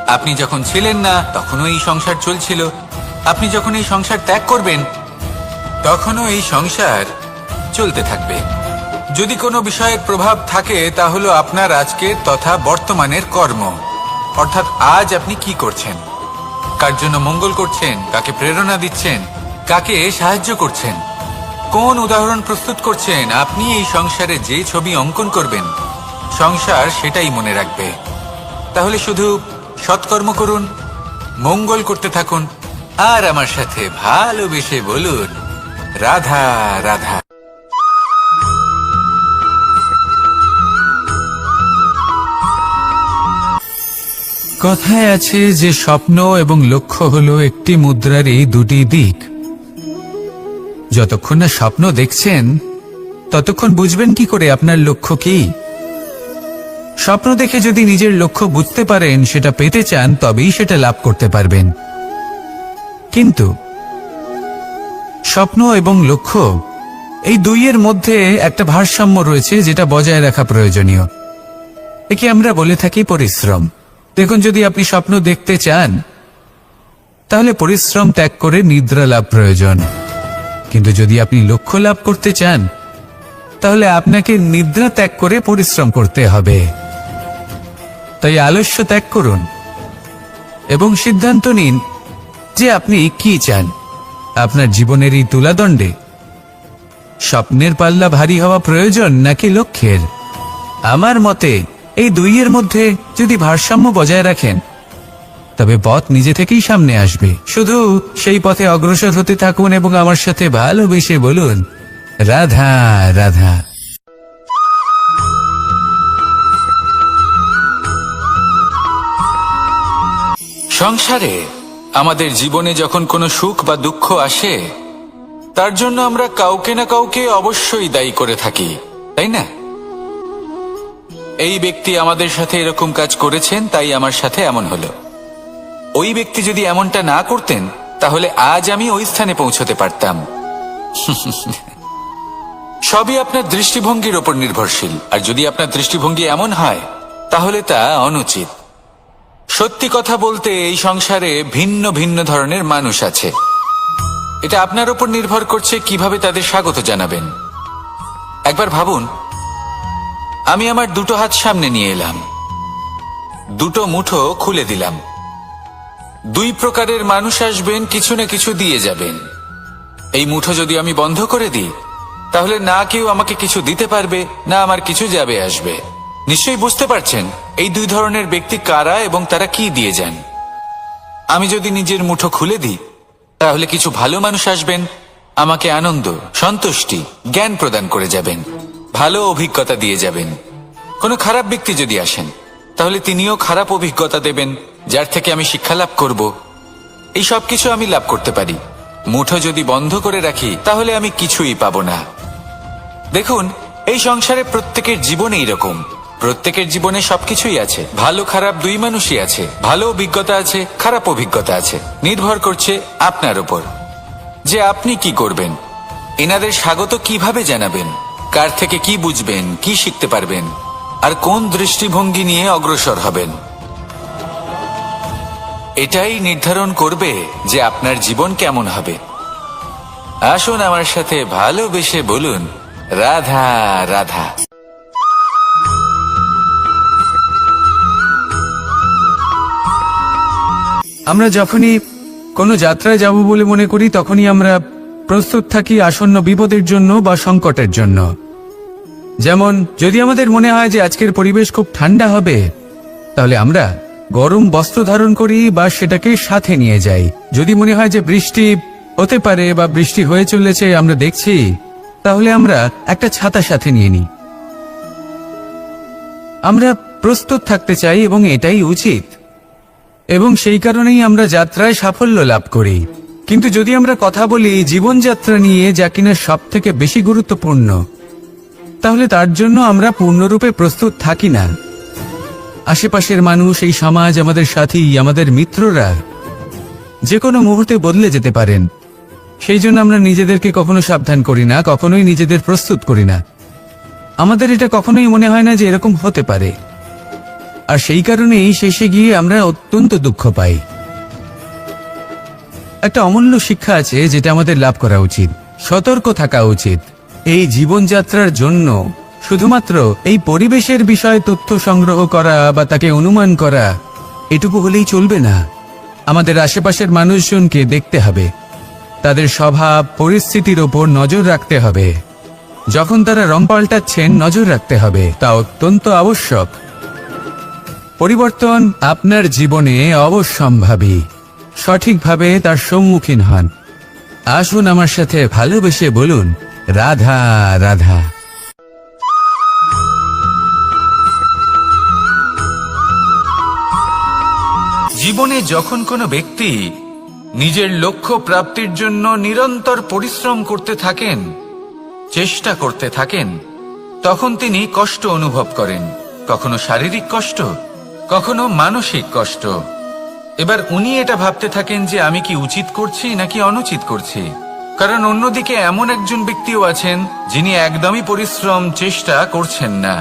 A: আপনি যখন ছিলেন না, তখনও এই সংসার চলছিল। আপনি যখন এই সংসার ত্যাগ করবেন, তখনও এই সংসার চলতে থাকবে। যদি কোনো বিষয়ের প্রভাব থাকে তা হলো আপনার আজকের তথা বর্তমানের কর্ম, অর্থাৎ আজ আপনি কি করছেন, কার জন্য মঙ্গল করছেন, কাকে প্রেরণা দিচ্ছেন, কাকে সাহায্য করছেন, কোন উদাহরণ প্রস্তুত করছেন। আপনি এই সংসারে যে ছবি অঙ্কন করবেন, সংসার সেটাই মনে রাখবে। তাহলে শুধু সৎকর্ম করুন, মঙ্গল করতে থাকুন, আর আমার সাথে ভালোবেসে বলুন রাধা রাধা। কথায় আছে যে স্বপ্ন এবং লক্ষ্য হলো একটি মুদ্রারই দুটি দিক। যতক্ষণ না স্বপ্ন দেখছেন ততক্ষণ বুঝবেন কি করে আপনার লক্ষ্য কি। স্বপ্ন দেখে যদি নিজের লক্ষ্য বুঝতে পারেন, সেটা পেতে চান, তবেই সেটা লাভ করতে পারবেন। কিন্তু স্বপ্ন এবং লক্ষ্য এই দুইয়ের মধ্যে একটা ভারসাম্য রয়েছে, যেটা বজায় রাখা প্রয়োজনীয়। একে আমরা বলে থাকি পরিশ্রম। দেখুন, যদি আপনি স্বপ্ন দেখতে চান তাহলে পরিশ্রম ত্যাগ করে নিদ্রা লাভ প্রয়োজন। কিন্তু যদি আপনি লক্ষ্য লাভ করতে চান তাহলে আপনাকে নিদ্রা ত্যাগ করে পরিশ্রম করতে হবে। তাই আলস্য ত্যাগ করুন এবং সিদ্ধান্ত নিন যে আপনি কি চান। আপনার জীবনের এই তুলাদণ্ডে স্বপ্নের পাল্লা ভারী হওয়া প্রয়োজন নাকি লক্ষ্যের? আমার মতে এই দুইয়ের মধ্যে যদি ভারসাম্য বজায় রাখেন তবে পথ নিজে থেকেই সামনে আসবে। শুধু সেই পথে অগ্রসর হতে থাকুন এবং আমার সাথে ভালোবেসে বলুন রাধা রাধা। সংসারে আমাদের জীবনে যখন কোনো সুখ বা দুঃখ আসে, তার জন্য আমরা কাউকে না কাউকে অবশ্যই দায়ী করে থাকি, তাই না? এই ব্যক্তি আমাদের সাথে এরকম কাজ করেছেন, তাই আমার সাথে এমন হলো। ওই ব্যক্তি যদি এমনটা না করতেন তাহলে আজ আমি ওই স্থানে পৌঁছতে পারতাম। সবই আপনার দৃষ্টিভঙ্গির ওপর নির্ভরশীল, আর যদি আপনার দৃষ্টিভঙ্গি এমন হয় তাহলে তা অনুচিত। সত্যি কথা বলতে এই সংসারে ভিন্ন ভিন্ন ধরনের মানুষ আছে। এটা আপনার ওপর নির্ভর করছে কিভাবে তাদের স্বাগত জানাবেন। একবার ভাবুন, আমি আমার দুটো হাত সামনে নিয়ে এলাম, দুটো মুঠো খুলে দিলাম। দুই প্রকারের মানুষ আসবেন, কিছু না কিছু দিয়ে যাবেন। এই মুঠো যদি আমি বন্ধ করে দিই তাহলে না কেউ আমাকে কিছু দিতে পারবে, না আমার কিছু যাবে আসবে। নিশ্চয়ই বুঝতে পারছেন এই দুই ধরনের ব্যক্তি কারা এবং তারা কি দিয়ে যান। আমি যদি নিজের মুঠো খুলে দিই তাহলে কিছু ভালো মানুষ আসবেন, আমাকে আনন্দ, সন্তুষ্টি, জ্ঞান প্রদান করে যাবেন, ভালো অভিজ্ঞতা দিয়ে যাবেন। কোনো খারাপ ব্যক্তি যদি আসেন তাহলে তিনিও খারাপ অভিজ্ঞতা দেবেন, যার থেকে আমি শিক্ষা লাভ করব। এই সব কিছু আমি লাভ করতে পারি। মুঠো যদি বন্ধ করে রাখি তাহলে আমি কিছুই পাবো না। দেখুন, এই সংসারে প্রত্যেকের জীবনে এরকম, প্রত্যেকের জীবনে সবকিছুই আছে। ভালো খারাপ দুই মানুষই আছে, ভালো অভিজ্ঞতা আছে, খারাপ অভিজ্ঞতা আছে। নির্ভর করছে আপনার উপর যে আপনি কি করবেন, এনাদের স্বাগত কিভাবে জানাবেন, কার থেকে কি বুঝবেন, কি শিখতে পারবেন, আর কোন দৃষ্টিভঙ্গি নিয়ে অগ্রসর হবেন। এটাই নির্ধারণ করবে যে আপনার জীবন কেমন হবে। আসুন আমার সাথে ভালোবেসে বলুন রাধা রাধা। আমরা যখনই কোনো যাত্রায় যাব বলে মনে করি তখনই আমরা প্রস্তুত থাকি আসন্ন বিপদের জন্য বা সংকটের জন্য। যেমন যদি আমাদের মনে হয় যে আজকের পরিবেশ খুব ঠান্ডা হবে তাহলে আমরা গরম বস্ত্র ধারণ করি বা সেটাকে সাথে নিয়ে যাই। যদি মনে হয় যে বৃষ্টি হতে পারে বা বৃষ্টি হয়ে চলেছে আমরা দেখছি, তাহলে আমরা একটা ছাতা সাথে নিয়ে নিই। আমরা প্রস্তুত থাকতে চাই এবং এটাই উচিত, এবং সেই কারণেই আমরা যাত্রায় সাফল্য লাভ করি। কিন্তু যদি আমরা কথা বলি জীবনযাত্রা নিয়ে, যা কিনা সব থেকে বেশি গুরুত্বপূর্ণ, তাহলে তার জন্য আমরা পূর্ণরূপে প্রস্তুত থাকি না। আশেপাশের মানুষ, এই সমাজ, আমাদের সাথী, আমাদের মিত্ররা যে কোনো মুহূর্তে বদলে যেতে পারেন। সেই জন্য আমরা নিজেদেরকে কখনো সাবধান করি না, কখনোই নিজেদের প্রস্তুত করি না। আমাদের এটা কখনোই মনে হয় না যে এরকম হতে পারে, আর সেই কারণেই শেষে গিয়ে আমরা অত্যন্ত দুঃখ পাই। একটা অমূল্য শিক্ষা আছে যেটা আমাদের লাভ করা উচিত, সতর্ক থাকা উচিত। এই জীবনযাত্রার জন্য শুধুমাত্র এই পরিবেশের বিষয়ে তথ্য সংগ্রহ করা বা তাকে অনুমান করা এটুকু হলেই চলবে না। আমাদের আশেপাশের মানুষজনকে দেখতে হবে, তাদের স্বভাব পরিস্থিতির ওপর নজর রাখতে হবে। যখন তারা রং পাল্টাচ্ছেন নজর রাখতে হবে, তা অত্যন্ত আবশ্যক। পরিবর্তন আপনার জীবনে অবশ্যম্ভাবী, সঠিকভাবে তার সম্মুখীন হন। আসুন আমার সাথে ভালোবেসে বলুন, রাধা রাধা। জীবনে যখন কোনো ব্যক্তি নিজের লক্ষ্য প্রাপ্তির জন্য নিরন্তর পরিশ্রম করতে থাকেন, চেষ্টা করতে থাকেন, তখন তিনি কষ্ট অনুভব করেন, কখনো শারীরিক কষ্ট, কখনো মানসিক কষ্ট। এবার উনি এটা ভাবতে থাকেন যে আমি কি উচিত করছি নাকি অনুচিত করছি। কারণ অন্যদিকে এমন একজন ব্যক্তিও আছেন যিনি একদমই পরিশ্রম চেষ্টা করছেন না।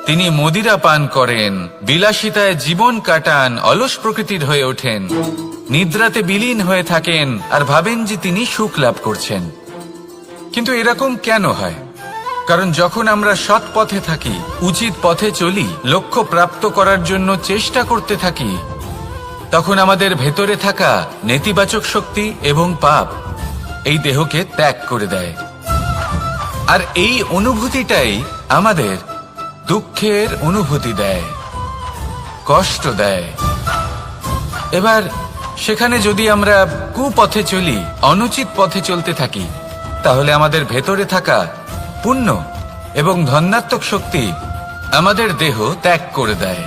A: তিনি মদিরা পান করেন, বিলাসিতায় জীবন কাটান, অলস প্রকৃতির হয়ে ওঠেন, নিদ্রাতে বিলীন হয়ে থাকেন আর ভাবেন যে তিনি সুখ লাভ করছেন। কিন্তু এরকম কেন হয়? কারণ যখন আমরা সৎ পথে থাকি, উচিত পথে চলি, লক্ষ্য প্রাপ্ত করার জন্য চেষ্টা করতে থাকি, তখন আমাদের ভেতরে থাকা নেতিবাচক শক্তি এবং পাপ এই দেহকে ত্যাগ করে দেয়। আর এই অনুভূতিটাই আমাদের দুঃখের অনুভূতি দেয়, কষ্ট দেয়। এবার সেখানে যদি আমরা কুপথে চলি, অনুচিত পথে চলতে থাকি, তাহলে আমাদের ভেতরে থাকা পুণ্য এবং ধনাত্মক শক্তি আমাদের দেহ ত্যাগ করে দেয়।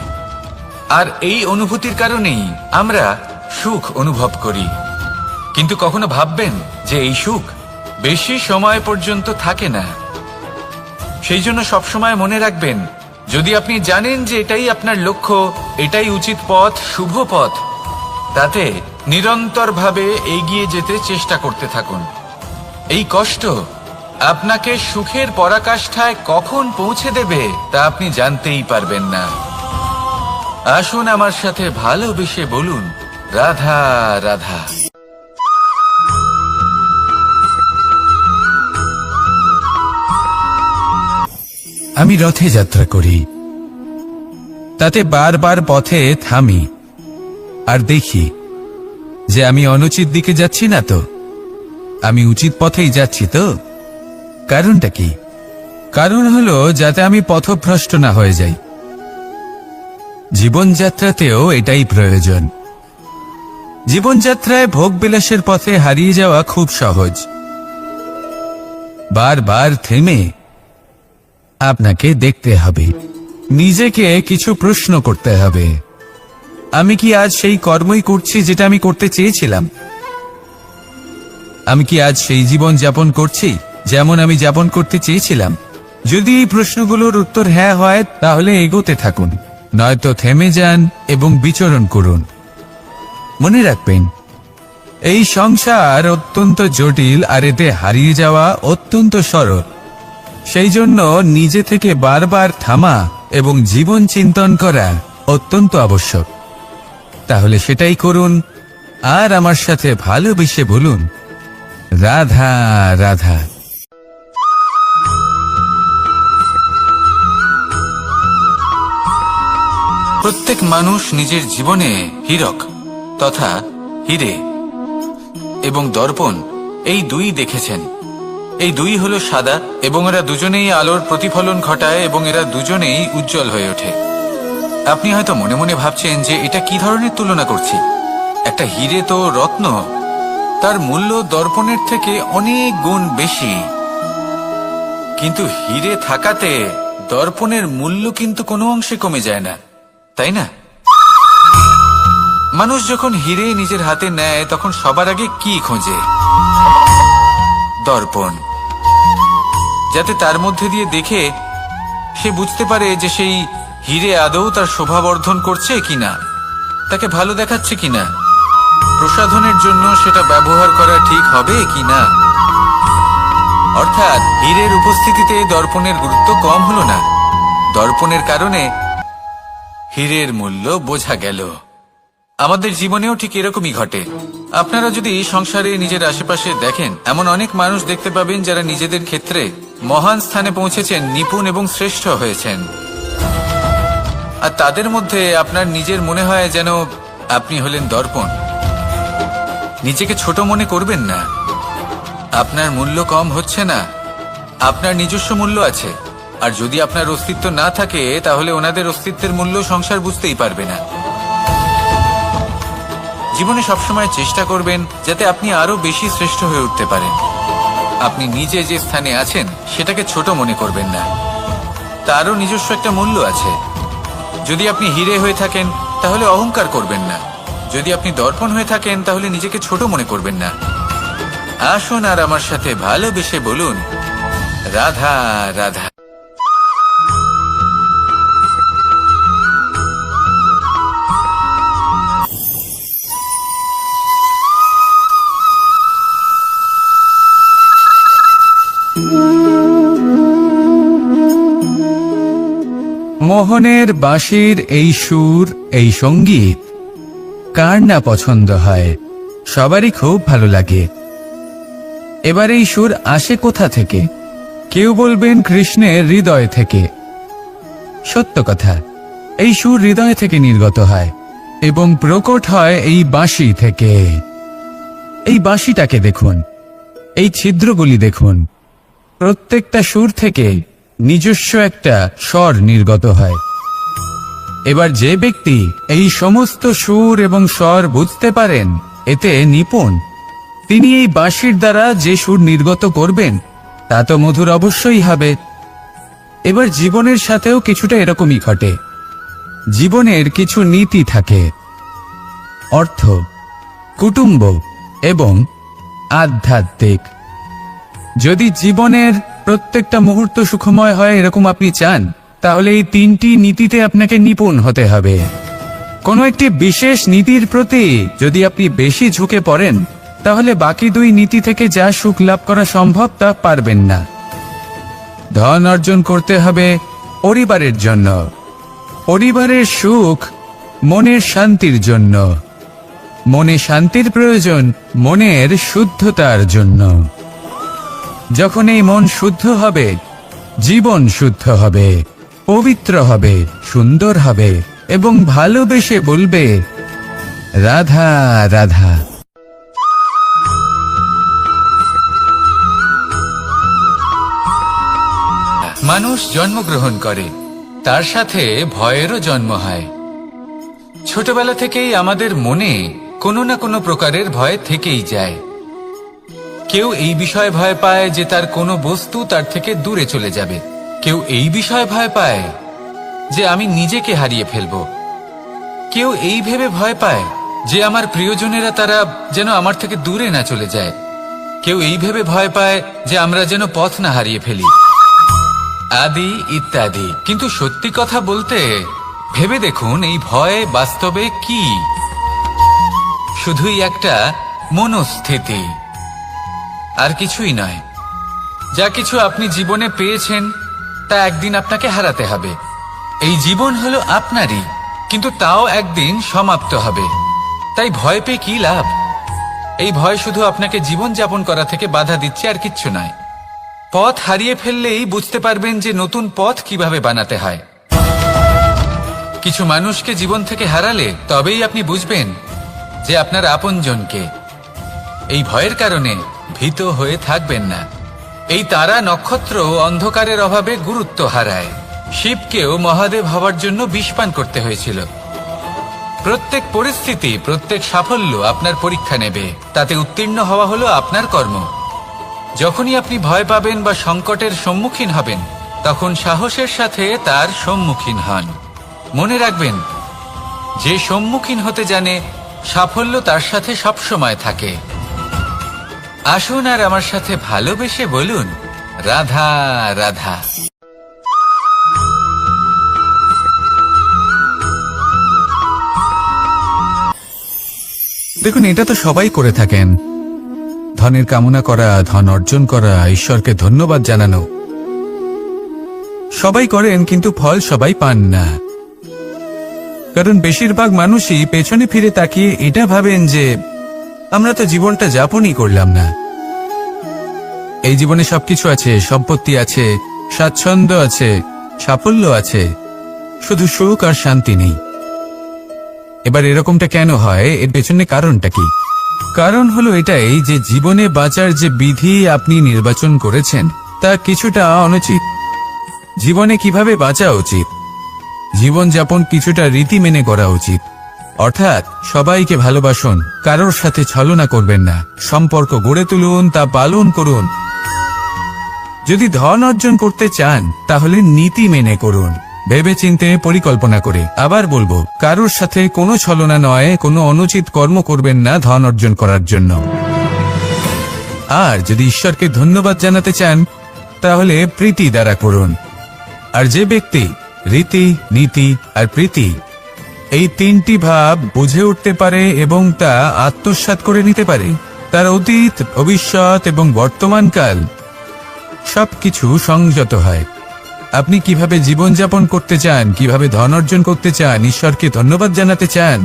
A: আর এই অনুভূতির কারণেই আমরা সুখ অনুভব করি। কিন্তু কখনো ভাববেন যে এই সুখ বেশি সময় পর্যন্ত থাকে না। সেই জন্য সবসময় মনে রাখবেন, যদি আপনি জানেন যে এটাই আপনার লক্ষ্য, এটাই উচিত পথ, শুভ পথ, তাতে নিরন্তরভাবে এগিয়ে যেতে চেষ্টা করতে থাকুন। এই কষ্ট আপনাকে সুখের পরাকাষ্ঠায় কখন পৌঁছে দেবে তা আপনি জানতেই পারবেন না। আসুন আমার সাথে ভালোবেসে বলুন, রাধা রাধা। আমি রথে যাত্রা করি, তাতে বারবার পথে থামি আর দেখি যে আমি অনুচিত দিকে যাচ্ছি না তো, আমি উচিত পথেই যাচ্ছি তো। কারণটা কি? কারণ হলো যাতে আমি পথভ্রষ্ট না হয়ে যাই। জীবনযাত্রাতেও এটাই প্রয়োজন। জীবনযাত্রায় ভোগবিলাসের পথে হারিয়ে যাওয়া খুব সহজ। বারবার থেমে আপনাকে দেখতে হবে, নিজেকে কিছু প্রশ্ন করতে হবে। আমি কি আজ সেই কর্মই করছি যেটা আমি করতে চেয়েছিলাম? আমি কি আজ সেই জীবন যাপন করছি যেমন আমি যাপন করতে চেয়েছিলাম? যদি এই প্রশ্নগুলোর উত্তর হ্যাঁ হয়, তাহলে এগোতে থাকুন, নয়তো থেমে যান এবং বিচরণ করুন। মনে রাখবেন, এই সংসার অত্যন্ত জটিল আর এতে হারিয়ে যাওয়া অত্যন্ত সরল। সেই জন্য নিজে থেকে বারবার থামা এবং জীবন চিন্তন করা অত্যন্ত আবশ্যক। তাহলে সেটাই করুন আর আমার সাথে ভালোবেসে বলুন, রাধা রাধা। প্রত্যেক মানুষ নিজের জীবনে হীরক তথা হীরে এবং দর্পণ এই দুই দেখেছেন। এই দুই হলো সাদা এবং এরা দুজনেই আলোর প্রতিফলন ঘটায় এবং এরা দুজনেই উজ্জ্বল হয়ে ওঠে। আপনি হয়তো মনে মনে ভাবছেন যে এটা কি ধরনের তুলনা করছি। একটা হীরে তো রত্ন, তার মূল্য দর্পণের থেকে অনেক গুণ বেশি। কিন্তু হীরে থাকাতে দর্পণের মূল্য কিন্তু কোনো অংশে কমে যায় না, তাই না? মানুষ যখন হীরে নিজের হাতে নেয় তখন সবার আগে কি খোঁজে? দর্পণ, যাতে তার মধ্যে দিয়ে দেখে সে বুঝতে পারে যে সেই হীরে আদৌ তার শোভাবর্ধন করছে কিনা, তাকে ভালো দেখাচ্ছে কিনা, প্রসাধনের জন্য সেটা ব্যবহার করা ঠিক হবে কিনা। অর্থাৎ হীরের উপস্থিতিতে দর্পণের গুরুত্ব কম হলো না। দর্পণের কারণে হীরের মূল্য বোঝা গেল। আমাদের জীবনেও ঠিক এরকমই ঘটে। আপনারা যদি সংসারে নিজের আশেপাশে দেখেন, এমন অনেক মানুষ দেখতে পাবেন যারা নিজেদের ক্ষেত্রে মহান স্থানে পৌঁছেছেন, নিপুণ এবং শ্রেষ্ঠ হয়েছেন। আর তাদের মধ্যে আপনার নিজের মনে হয় যেন আপনি হলেন দর্পণ। নিজেকে ছোট মনে করবেন না। আপনার মূল্য কম হচ্ছে না, আপনার নিজস্ব মূল্য আছে। আর যদি আপনার অস্তিত্ব না থাকে, তাহলে ওনাদের অস্তিত্বের মূল্য সংসার বুঝতেই পারবে না। জীবনে সবসময় চেষ্টা করবেন যাতে আপনি আরো বেশি শ্রেষ্ঠ হয়ে উঠতে পারেন। আপনি নিজে যে স্থানে আছেন সেটাকে ছোট মনে করবেন না, তারও নিজস্ব একটা মূল্য আছে। যদি আপনি হিরে হয়ে থাকেন তাহলে অহংকার করবেন না, যদি আপনি দর্পণ হয়ে থাকেন তাহলে নিজেকে ছোট মনে করবেন না। আসুন আর আমার সাথে ভালোবেসে বলুন, রাধা রাধা। মোহনের বাঁশির এই সুর, এই সঙ্গীত কার না পছন্দ হয়, সবারই খুব ভালো লাগে। এবার এই সুর আসে কোথা থেকে? কেউ বলবেন কৃষ্ণের হৃদয় থেকে। সত্য কথা, এই সুর হৃদয় থেকে নির্গত হয় এবং প্রকট হয় এই বাঁশি থেকে। এই বাঁশিটাকে দেখুন, এই ছিদ্রগুলি দেখুন, প্রত্যেকটা সুর থেকে নিজস্ব একটা স্বর নির্গত হয়। এবার যে ব্যক্তি এই সমস্ত সুর এবং স্বর বুঝতে পারেন, এতে নিপুণ, তিনি এই বাঁশির দ্বারা যে সুর নির্গত করবেন তা তো মধুর অবশ্যই হবে। এবার জীবনের সাথেও কিছুটা এরকমই ঘটে। জীবনের কিছু নীতি থাকে, অর্থ, কুটুম্ব এবং আধ্যাত্মিক। যদি জীবনের প্রত্যেকটা মুহূর্ত সুখময় হয় এরকম আপনি চান, তাহলে এই তিনটি নীতিতে আপনাকে নিপুণ হতে হবে। কোনো একটি বিশেষ নীতির প্রতি যদি আপনি বেশি ঝুঁকে পড়েন, তাহলে বাকি দুই নীতি থেকে যা সুখ লাভ করা সম্ভব তা পারবেন না। ধন অর্জন করতে হবে পরিবারের জন্য, পরিবারের সুখ মনের শান্তির জন্য, মনে শান্তির প্রয়োজন মনের শুদ্ধতার জন্য। যখন এই মন শুদ্ধ হবে, জীবন শুদ্ধ হবে, পবিত্র হবে, সুন্দর হবে এবং ভালোবেসে বলবে, রাধা রাধা। মানুষ জন্মগ্রহণ করে, তার সাথে ভয়েরও জন্ম হয়। ছোটবেলা থেকেই আমাদের মনে কোনো না কোনো প্রকারের ভয় থেকেই যায়। কেউ এই বিষয়ে ভয় পায় যে তার কোনো বস্তু তার থেকে দূরে চলে যাবে। কেউ এই বিষয়ে ভয় পায় যে আমি নিজেকে হারিয়ে ফেলব। কেউ এই ভেবে ভয় পায় যে আমার প্রিয়জনেরা তারা যেন আমার থেকে দূরে না চলে যায়। কেউ এই ভেবে ভয় পায় যে আমরা যেন পথ না হারিয়ে ফেলি, আদি ইত্যাদি। কিন্তু সত্যি কথা বলতে, ভেবে দেখুন এই ভয় বাস্তবে কি? শুধুই একটা মনস্থিতি, আর কিছুই নয়। যা কিছু আপনি জীবনে পেয়েছেন তা একদিন আপনাকে হারাতে হবে। এই জীবন হলো আপনারই, কিন্তু তাও একদিন সমাপ্ত হবে। তাই ভয় পেয়ে কি লাভ? এই ভয় শুধু আপনাকে জীবন যাপন করা থেকে বাধা দিচ্ছে, আর কিচ্ছু নয়। পথ হারিয়ে ফেললেই বুঝতে পারবেন যে নতুন পথ কিভাবে বানাতে হয়। কিছু মানুষকে জীবন থেকে হারালে তবেই আপনি বুঝবেন যে আপনার আপনজনকে। এই ভয়ের কারণে ভীত হয়ে থাকবেন না। এই তারা নক্ষত্র অন্ধকারের অভাবে গুরুত্ব হারায়। শিবকেও মহাদেব হওয়ার জন্য বিষ পান করতে হয়েছিল। প্রত্যেক পরিস্থিতি, প্রত্যেক সাফল্য আপনার পরীক্ষা নেবে, তাতে উত্তীর্ণ হওয়া হলো আপনার কর্ম। যখনই আপনি ভয় পাবেন বা সংকটের সম্মুখীন হবেন, তখন সাহসের সাথে তার সম্মুখীন হন। মনে রাখবেন, যে সম্মুখীন হতে জানে সাফল্য তার সাথে সবসময় থাকে। আসুন আর আমার সাথে ভালোবেসে বলুন, রাধা রাধা। দেখুন, এটা তো সবাই করে থাকেন। ধনের কামনা করা, ধন অর্জন করা, ঈশ্বরকে ধন্যবাদ জানানো, সবাই করেন, কিন্তু ফল সবাই পান না। কারণ বেশিরভাগ মানুষই পেছনে ফিরে তাকিয়ে এটা ভাবেন যে আমরা তো জীবনটা যাপনই করলাম না। এই জীবনে সবকিছু আছে, সম্পত্তি আছে, স্বাচ্ছন্দ্য আছে, সাফল্য আছে, শুধু সুখ আর শান্তি নেই। এবার এরকমটা কেন হয়, এর পেছনে কারণটা কি? কারণ হলো এটাই যে জীবনে বাঁচার যে বিধি আপনি নির্বাচন করেছেন তা কিছুটা অনুচিত। জীবনে কিভাবে বাঁচা উচিত, জীবনযাপন কিছুটা রীতি মেনে করা উচিত। অর্থাৎ সবাইকে ভালোবাসুন, কারোর সাথে ছলনা করবেন না, সম্পর্ক গড়ে তুলুন, তা পালন করুন। যদি ধন অর্জন করতে চান তাহলে নীতি মেনে করুন, ভেবেচিন্তে পরিকল্পনা করে। আবার বলবো, কারোর সাথে কোনো ছলনা নয়, কোনো অনুচিত কর্ম করবেন না ধন অর্জন করার জন্য। আর যদি ঈশ্বরকে ধন্যবাদ জানাতে চান তাহলে প্রীতি দ্বারা করুন। আর যে ব্যক্তি রীতি, নীতি আর প্রীতি এই তিনটি ভাব বুঝে উঠতে পারে এবং তা আত্মসাৎ করে নিতে পারে, তার অতীত, ভবিষ্যৎ এবং বর্তমানকাল সবকিছু সংযত হয়। আপনি কিভাবে জীবনযাপন করতে চান, কিভাবে ধন অর্জন করতে চান, ঈশ্বরকে ধন্যবাদ জানাতে চান,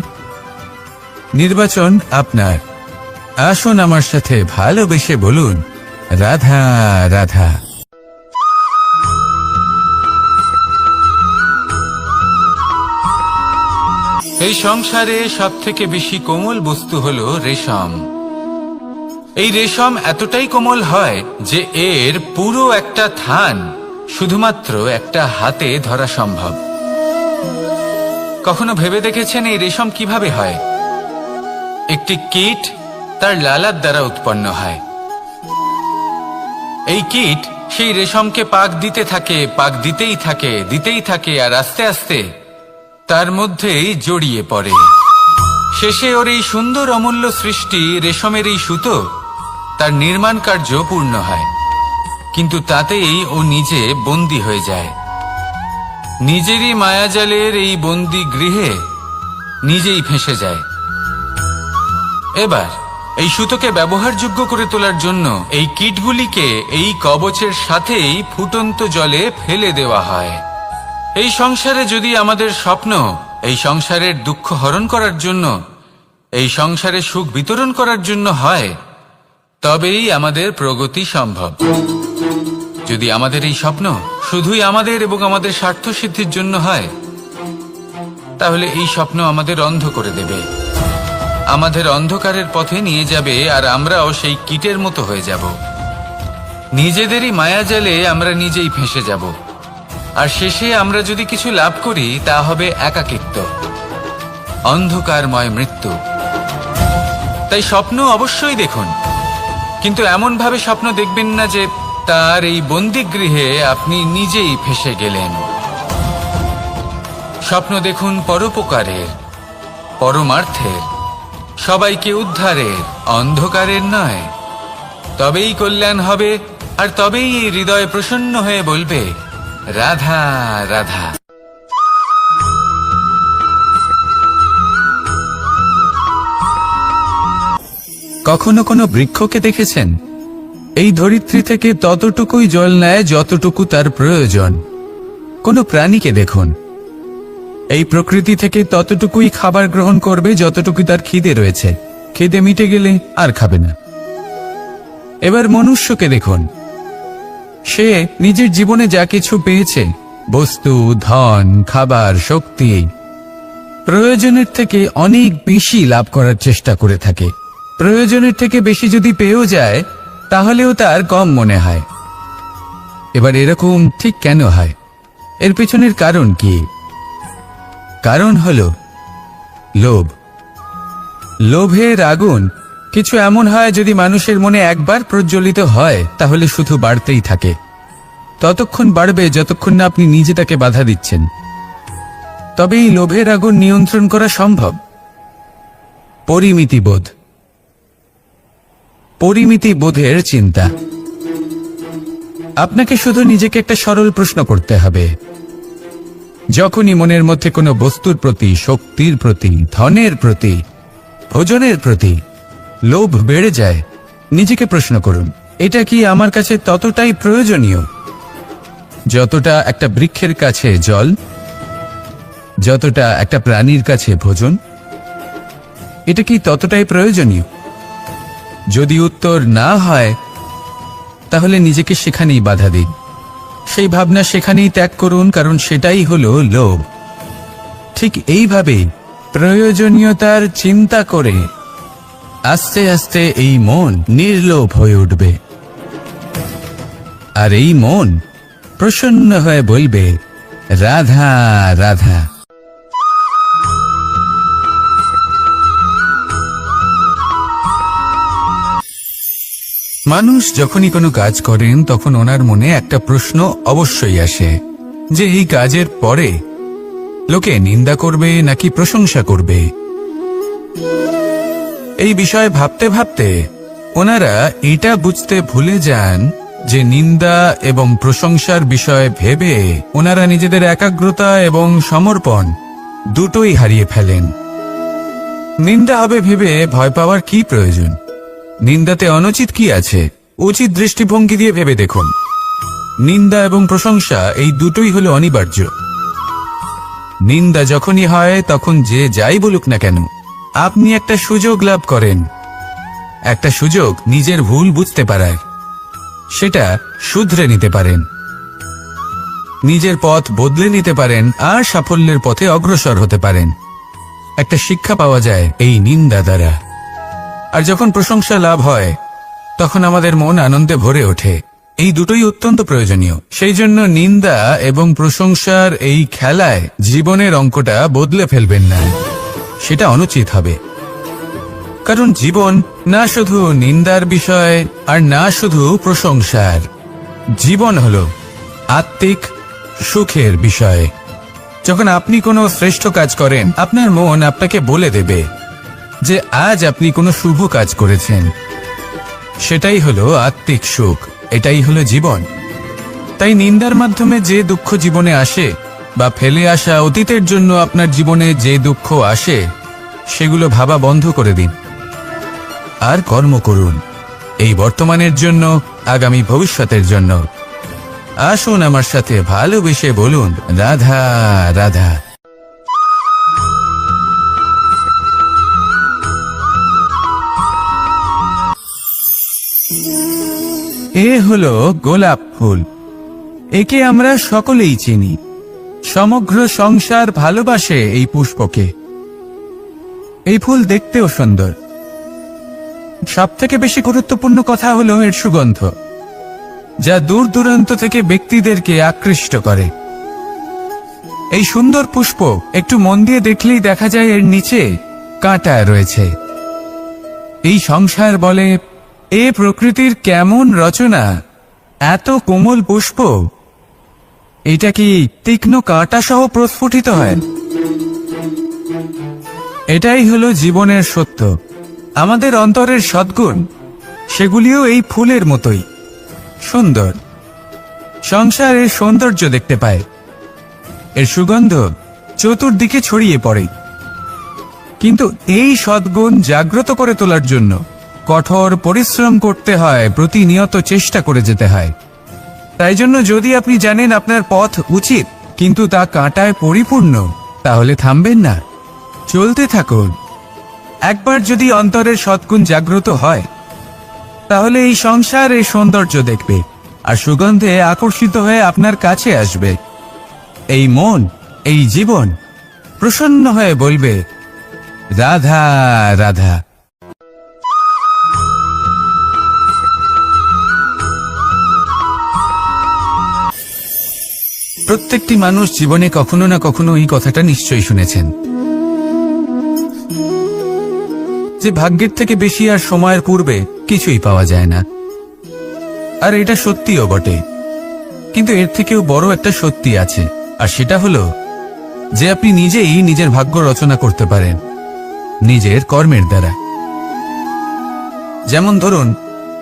A: নির্বাচন আপনার। আসুন আমার সাথে ভালোবেসে বলুন, রাধা রাধা। এই সংসারে সবথেকে বেশি কোমল বস্তু হলো রেশম। এই রেশম এতটাই কোমল হয় যে এর পুরো একটা থান শুধুমাত্র একটা হাতে ধরা সম্ভব। কখনো ভেবে দেখেছেন এই রেশম কিভাবে হয়? একটি কীট তার লালার দ্বারা উৎপন্ন হয়। এই কীট সেই রেশমকে পাক দিতে থাকে, পাক দিতেই থাকে আর আস্তে আস্তে তার মধ্যেই জড়িয়ে পড়ে। শেষে ওর এই সুন্দর অমূল্য সৃষ্টি রেশমের এই সুতো তার নির্মাণ কার্য পূর্ণ হয়, কিন্তু তাতেই ও নিজে বন্দী হয়ে যায়। নিজেরই মায়াজালের এই বন্দী গৃহে নিজেই ফেঁসে যায়। এবার এই সুতোকে ব্যবহারযোগ্য করে তোলার জন্য এই কীটগুলিকে এই কবচের সাথেই ফুটন্ত জলে ফেলে দেওয়া হয়। এই সংসারে যদি আমাদের স্বপ্ন এই সংসারের দুঃখ হরণ করার জন্য, এই সংসারে সুখ বিতরণ করার জন্য হয়, তবেই আমাদের প্রগতি সম্ভব। যদি আমাদের এই স্বপ্ন শুধুই আমাদের এবং আমাদের স্বার্থ সিদ্ধির জন্য হয়, তাহলে এই স্বপ্ন আমাদের অন্ধ করে দেবে, আমাদের অন্ধকারের পথে নিয়ে যাবে, আর আমরাও সেই কীটের মতো হয়ে যাব। নিজেদেরই মায়াজালে আমরা নিজেই ফেঁসে যাব, আর শেষে আমরা যদি কিছু লাভ করি তা হবে একাকিত্ব, অন্ধকারময় মৃত্যু। তাই স্বপ্ন অবশ্যই দেখুন, কিন্তু এমন ভাবে স্বপ্ন দেখবেন না যে তার এই বন্দিগৃহে আপনি নিজেই ফেঁসে গেলেন। স্বপ্ন দেখুন পরোপকারের, পরমার্থের, সবাইকে উদ্ধারের, অন্ধকারের নয়। তবেই কল্যাণ হবে, আর তবেই এই হৃদয় প্রসন্ন হয়ে বলবে, রাধা রাধা। কখনো কোনো বৃক্ষকে দেখেছেন? এই ধরিত্রী থেকে ততটুকুই জল নেয় যতটুকু তার প্রয়োজন। কোনো প্রাণীকে দেখুন, এই প্রকৃতি থেকে ততটুকুই খাবার গ্রহণ করবে যতটুকু তার খিদে রয়েছে। খিদে মিটে গেলে আর খাবে না। এবার মনুষ্যকে দেখুন, সে নিজের জীবনে যা কিছু পেয়েছে, বস্তু, ধন, খাবার, শক্তি, প্রয়োজনের থেকে অনেক বেশি লাভ করার চেষ্টা করে থাকে। প্রয়োজনের থেকে বেশি যদি পেয়েও যায় তাহলেও তার কম মনে হয়। এবার এরকম ঠিক কেন হয়? এর পেছনের কারণ কি? কারণ হলো লোভ। লোভের আগুন কিছু এমন হয়, যদি মানুষের মনে একবার প্রজ্বলিত হয় তাহলে শুধু বাড়তেই থাকে। ততক্ষণ বাড়বে যতক্ষণ না আপনি নিজে তাকে বাধা দিচ্ছেন। তবে এই লোভের আগুন নিয়ন্ত্রণ করা সম্ভব। পরিমিতিবোধ, পরিমিতিবোধের চিন্তা। আপনাকে শুধু নিজেকে একটা সরল প্রশ্ন করতে হবে। যখনই মনের মধ্যে কোনো বস্তুর প্রতি, শক্তির প্রতি, ধনের প্রতি, ভোজনের প্রতি লোভ বেড়ে যায়, নিজেকে প্রশ্ন করুন, এটা কি আমার কাছে ততটাই প্রয়োজনীয় যতটা একটা বৃক্ষের কাছে জল? যতটা একটা প্রাণীর কাছে ভোজন? এটা কি ততটাই প্রয়োজনীয়? যদি উত্তর না হয় তাহলে নিজেকে সেখানেই বাধা দিন, সেই ভাবনা সেখানেই ত্যাগ করুন, কারণ সেটাই হলো লোভ। ঠিক এইভাবেই প্রয়োজনীয়তার চিন্তা করে আস্তে আস্তে এই মন নির্লোভ হয়ে উঠবে, আর এই মন প্রসন্ন হয়ে বলবে, রাধা রাধা। মানুষ যখনই কোনো কাজ করেন তখন ওনার মনে একটা প্রশ্ন অবশ্যই আসে যে এই কাজের পরে লোকে নিন্দা করবে নাকি প্রশংসা করবে। এই বিষয়ে ভাবতে ভাবতে ওনারা এটা বুঝতে ভুলে যান যে নিন্দা এবং প্রশংসার বিষয় ভেবে ওনারা নিজেদের একাগ্রতা এবং সমর্পণ দুটোই হারিয়ে ফেলেন। নিন্দা হবে ভেবে ভয় পাওয়ার কি প্রয়োজন? নিন্দাতে অনুচিত কি আছে? উচিত দৃষ্টিভঙ্গি দিয়ে ভেবে দেখুন। নিন্দা এবং প্রশংসা এই দুটোই হলো অনিবার্য। নিন্দা যখনই হয় তখন যে যাই বলুক না কেন, আপনি একটা সুযোগ লাভ করেন, একটা সুযোগ নিজের ভুল বুঝতে পারার, সেটা শুধরে নিতে পারেন, নিজের পথ বদলে নিতে পারেন আর সাফল্যের পথে অগ্রসর হতে পারেন। একটা শিক্ষা পাওয়া যায় এই নিন্দা দ্বারা। আর যখন প্রশংসা লাভ হয় তখন আমাদের মন আনন্দে ভরে ওঠে। এই দুটোই অত্যন্ত প্রয়োজনীয়। সেই জন্য নিন্দা এবং প্রশংসার এই খেলায় জীবনের অঙ্কটা বদলে ফেলবেন না, সেটা অনুচিত হবে। কারণ জীবন না শুধু নিন্দার বিষয় আর না শুধু প্রশংসার, জীবন হলো আত্মিক সুখের বিষয়। যখন আপনি কোনো শ্রেষ্ঠ কাজ করেন, আপনার মন আপনাকে বলে দেবে যে আজ আপনি কোনো শুভ কাজ করেছেন। সেটাই হলো আত্মিক সুখ, এটাই হলো জীবন। তাই নিন্দার মাধ্যমে যে দুঃখ জীবনে আসে বা ফেলে আসা অতীতের জন্য আপনার জীবনে যে দুঃখ আসে, সেগুলো ভাবা বন্ধ করে দিন আর কর্ম করুন এই বর্তমানের জন্য, আগামী ভবিষ্যতের জন্য। আসুন আমার সাথে ভালোবেসে বলুন, রাধা রাধা। এ হলো গোলাপ ফুল। একে আমরা সকলেই চিনি। সমগ্র সংসার ভালোবাসে এই পুষ্পকে। এই ফুল দেখতেও সুন্দর। সবথেকে বেশি গুরুত্বপূর্ণ কথা হলো এর সুগন্ধ, যা দূর দূরান্ত থেকে ব্যক্তিদেরকে আকৃষ্ট করে। এই সুন্দর পুষ্প একটু মন দিয়ে দেখলেই দেখা যায় এর নিচে কাঁটা রয়েছে। এই সংসার বলে, এ প্রকৃতির কেমন রচনা, এত কোমল পুষ্প, এটা কি তীক্ষ্ণ কাঁটা সহ প্রস্ফুটিত হয়? এটাই হলো জীবনের সত্য। আমাদের অন্তরের সদ্গুণ, সেগুলিও এই ফুলের মতোই সুন্দর। সংসারের সৌন্দর্য দেখতে পায়, এর সুগন্ধ চতুর্দিকে ছড়িয়ে পড়ে। কিন্তু এই সদ্গুণ জাগ্রত করে তোলার জন্য কঠোর পরিশ্রম করতে হয়, প্রতিনিয়ত চেষ্টা করে যেতে হয়। তাই জন্য যদি আপনি জানেন আপনার পথ উচিত কিন্তু তা কাঁটায় পরিপূর্ণ, তাহলে থামবেন না, চলতে থাকুন। একবার যদি অন্তরের সদ্গুণ জাগ্রত হয়, তাহলে এই সংসার এই সৌন্দর্য দেখবে আর সুগন্ধে আকর্ষিত হয়ে আপনার কাছে আসবে। এই মন, এই জীবন প্রসন্ন হয়ে বলবে, রাধা রাধা। প্রত্যেকটি মানুষ জীবনে কখনো না কখনো এই কথাটা নিশ্চয়ই শুনেছেন যে ভাগ্যের থেকে বেশি আর সময়ের পূর্বে কিছুই পাওয়া যায় না। আর এটা সত্যিও বটে, কিন্তু এর থেকেও বড় একটা সত্যি আছে, আর সেটা হলো যে আপনি নিজেই নিজের ভাগ্য রচনা করতে পারেন নিজের কর্মের দ্বারা। যেমন ধরুন,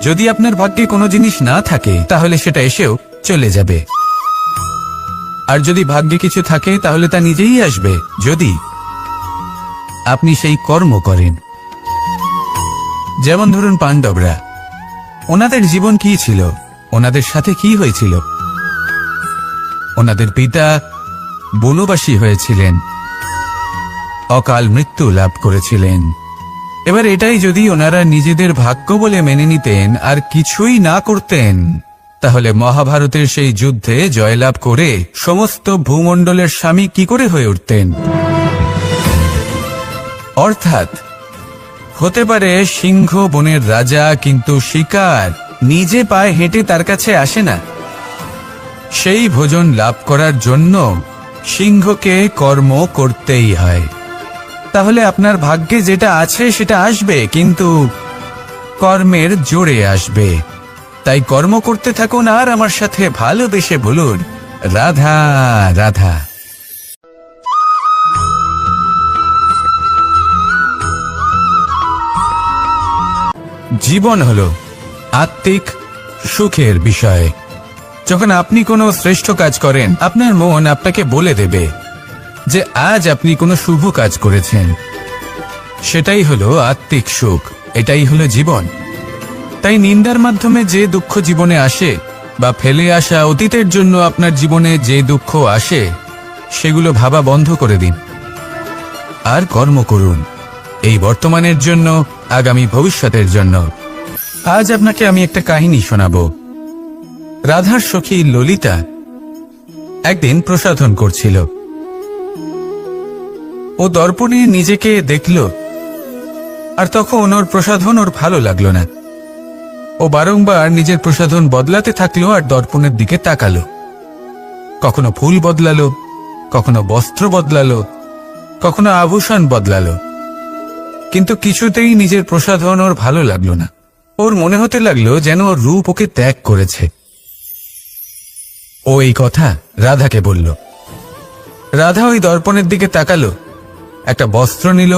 A: যদি আপনার ভাগ্যে কোনো জিনিস না থাকে তাহলে সেটা এসেও চলে যাবে, আর যদি ভাগ্যে কিছু থাকে তাহলে তা নিজেই আসবে, যদি আপনি সেই কর্ম করেন। যেমন ধরুন পাণ্ডবরা, ওনাদের জীবন কি ছিল, ওনাদের সাথে কি হয়েছিল? ওনাদের পিতা বনবাসী হয়েছিলেন, অকাল মৃত্যু লাভ করেছিলেন। এবার এটাই যদি ওনারা নিজেদের ভাগ্য বলে মেনে নিতেন আর কিছুই না করতেন, তাহলে মহাভারতের সেই যুদ্ধে জয়লাভ করে সমস্ত ভূমণ্ডলের স্বামী কি করে হয়ে উঠতেন? অর্থাৎ হতে পারে সিংহ বনের রাজা, কিন্তু শিকার নিজে পায়ে হেঁটে তার কাছে আসে না। সেই ভোজন লাভ করার জন্য সিংহকে কর্ম করতেই হয়। তাহলে আপনার ভাগ্যে যেটা আছে সেটা আসবে, কিন্তু কর্মের জোরে আসবে। তাই কর্ম করতে থাকুন আর আমার সাথে ভালোবেসে বলুন, রাধা রাধা। জীবন হলো আত্মিক সুখের বিষয়। যখন আপনি কোনো শ্রেষ্ঠ কাজ করেন, আপনার মন আপনাকে বলে দেবে যে আজ আপনি কোনো শুভ কাজ করেছেন। সেটাই হলো আত্মিক সুখ, এটাই হলো জীবন। তাই নিন্দার মাধ্যমে যে দুঃখ জীবনে আসে, বা ফেলে আসা অতীতের জন্য আপনার জীবনে যে দুঃখ আসে, সেগুলো ভাবা বন্ধ করে দিন আর কর্ম করুন এই বর্তমানের জন্য, আগামী ভবিষ্যতের জন্য। আজ আপনাকে আমি একটা কাহিনী শোনাবো। রাধার সখী ললিতা একদিন প্রসাধন করছিল। ও দর্পণে নিজেকে দেখল, আর তখন ওর প্রসাধন ওর ভালো লাগলো না। ও বারংবার নিজের প্রসাধন বদলাতে থাকলো আর দর্পণের দিকে তাকালো। কখনো ফুল বদলালো, কখনো বস্ত্র বদলালো, কখনো আভূষণ বদলালো, কিন্তু কিছুতেই নিজের প্রসাধন ওর ভালো লাগলো না। ওর মনে হতে লাগলো যেন ওর রূপ ওকে ত্যাগ করেছে। ও এই কথা রাধাকে বলল। রাধা ওই দর্পণের দিকে তাকালো, একটা বস্ত্র নিল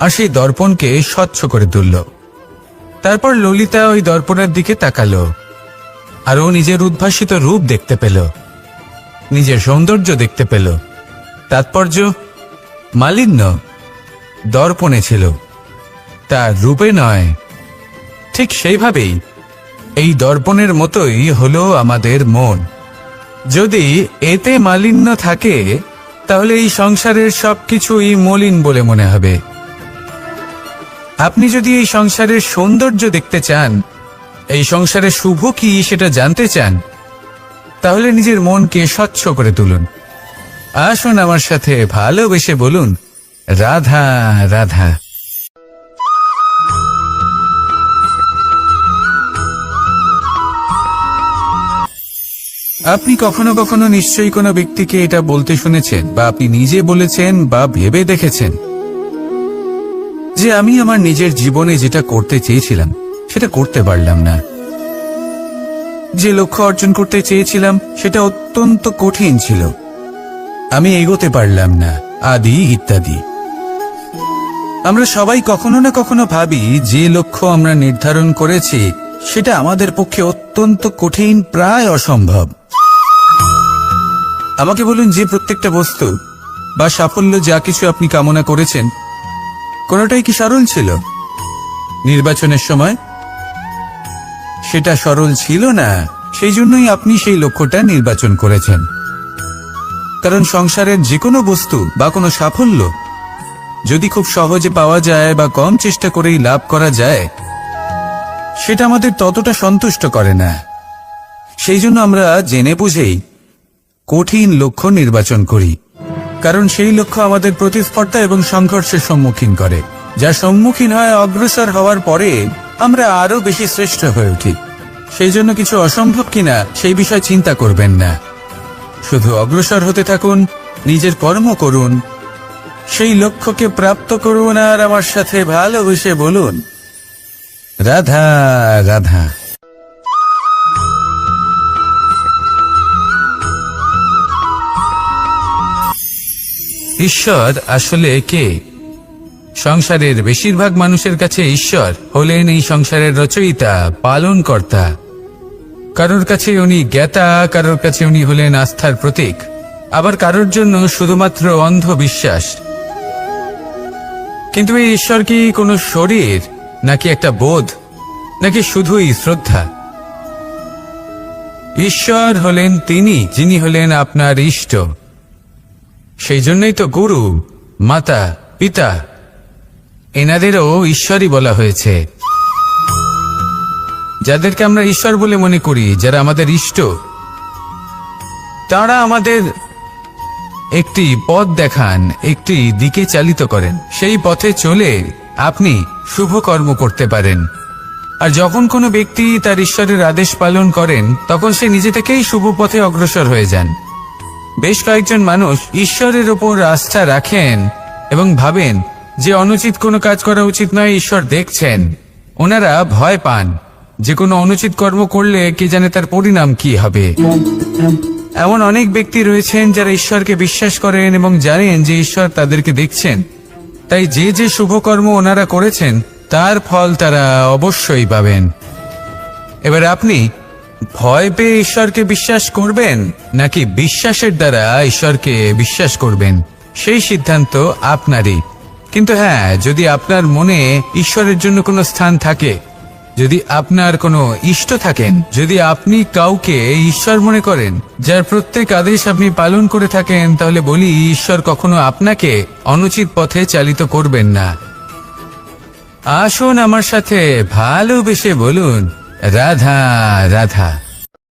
A: আর সেই দর্পণকে স্বচ্ছ করে তুলল। তারপর ললিতা ওই দর্পণের দিকে তাকালো আর ও নিজের উদ্ভাসিত রূপ দেখতে পেল, নিজের সৌন্দর্য দেখতে পেল। তাৎপর্য মালিন্য দর্পণে ছিল, তার রূপে নয়। ঠিক সেইভাবেই এই দর্পণের মতোই হলো আমাদের মন। যদি এতে মালিন্য থাকে, তাহলে এই সংসারের সবকিছুই মলিন বলে মনে হবে। আপনি যদি এই সংসারের সৌন্দর্য দেখতে চান, এই সংসারের শুভ কি সেটা জানতে চান, তাহলে নিজের মনকে স্বচ্ছ করে তুলুন। আসুন আমার সাথে ভালোবেসে বলুন, রাধা রাধা। আপনি কখনো কখনো নিশ্চয়ই কোনো ব্যক্তিকে এটা বলতে শুনেছেন, বা আপনি নিজে বলেছেন বা ভেবে দেখেছেন যে আমি আমার নিজের জীবনে যেটা করতে চেয়েছিলাম সেটা করতে পারলাম না, যে লক্ষ্য অর্জন করতে চেয়েছিলাম সেটা অত্যন্ত কঠিন ছিল, আমি এগোতে পারলাম না, আদি ইত্যাদি। আমরা সবাই কখনো না কখনো ভাবি যে লক্ষ্য আমরা নির্ধারণ করেছি সেটা আমাদের পক্ষে অত্যন্ত কঠিন, প্রায় অসম্ভব। আমাকে বলুন, যে প্রত্যেকটা বস্তু বা সাফল্য যা কিছু আপনি কামনা করেছেন, কোনোটাই কি সরল ছিল? নির্বাচনের সময় সেটা সরল ছিল না, সেই জন্যই আপনি সেই লক্ষ্যটা নির্বাচন করেছেন। কারণ সংসারের যে কোনো বস্তু বা কোনো সাফল্য যদি খুব সহজে পাওয়া যায় বা কম চেষ্টা করেই লাভ করা যায়, সেটা আমাদের ততটা সন্তুষ্ট করে না। সেই জন্য আমরা জেনে বুঝেই কঠিন লক্ষ্য নির্বাচন করি, কারণ সেই লক্ষ্য আমাদের প্রতিস্পর্ধা এবং সংঘর্ষের সম্মুখীন করে, যা সম্মুখীন হয় অগ্রসর হওয়ার পরে আমরা আরো বেশি শ্রেষ্ঠ হয়ে উঠি। সেই জন্য কিছু অসম্ভব কিনা সেই বিষয় চিন্তা করবেন না, শুধু অগ্রসর হতে থাকুন, নিজের কর্ম করুন, সেই লক্ষ্যকে প্রাপ্ত করুন আর আমার সাথে ভালোবেসে বলুন, রাধা রাধা। ঈশ্বর আসলে কে? সংসারের বেশিরভাগ মানুষের কাছে ঈশ্বর হলেন এই সংসারের রচয়িতা, পালনকর্তা। কারোর কাছে উনি জ্ঞাতা, কারোর কাছে উনি হলেন আস্থার প্রতীক, আবার কারোর জন্য শুধুমাত্র অন্ধ বিশ্বাস। কিন্তু এই ঈশ্বর কি কোনো শরীর, নাকি একটা বোধ, নাকি শুধুই শ্রদ্ধা? ঈশ্বর হলেন তিনি যিনি হলেন আপনার ইষ্ট। সেই জন্যই তো গুরু মাতা, পিতা এনাদেরও ঈশ্বরই বলা হয়েছে। যাদেরকে আমরা ঈশ্বর বলে মনে করি, যারা আমাদের ইষ্ট, তারা আমাদের একটি পথ দেখান, একটি দিকে চালিত করেন। সেই পথে চলে আপনি শুভ কর্ম করতে পারেন। আর যখন কোনো ব্যক্তি তার ঈশ্বরের আদেশ পালন করেন, তখন সে নিজে থেকেই শুভ পথে অগ্রসর হয়ে যান। বেশ কয়েকজন মানুষ ঈশ্বরের ওপর আস্থা রাখেন এবং ভাবেন যে অনুচিত কোনো কাজ করা উচিত নয়, ঈশ্বর দেখছেন। ওনারা ভয় পান যে কোনো অনুচিত কর্ম করলে কে জানে তার পরিণাম কি হবে। এমন অনেক ব্যক্তি রয়েছেন যারা ঈশ্বরকে বিশ্বাস করেন এবং জানেন যে ঈশ্বর তাদেরকে দেখছেন, তাই যে যে শুভকর্ম ওনারা করেছেন তার ফল তারা অবশ্যই পাবেন। এবার আপনি ভয় পেয়ে ঈশ্বরকে বিশ্বাস করবেন নাকি বিশ্বাসের দ্বারা ঈশ্বরকে বিশ্বাস করবেন, সেই সিদ্ধান্ত আপনারই। কিন্তু হ্যাঁ, যদি আপনার মনে ঈশ্বরের জন্য কোনো স্থান থাকে, যদি আপনার কোনো ইষ্ট থাকেন, যদি আপনি কাউকে ঈশ্বর মনে করেন, যার প্রত্যেক আদেশ আপনি পালন করে থাকেন, তাহলে বলি ঈশ্বর কখনো আপনাকে অনুচিত পথে চালিত করবেন না। আসুন আমার সাথে ভালোবেসে বলুন, রাধা রাধা।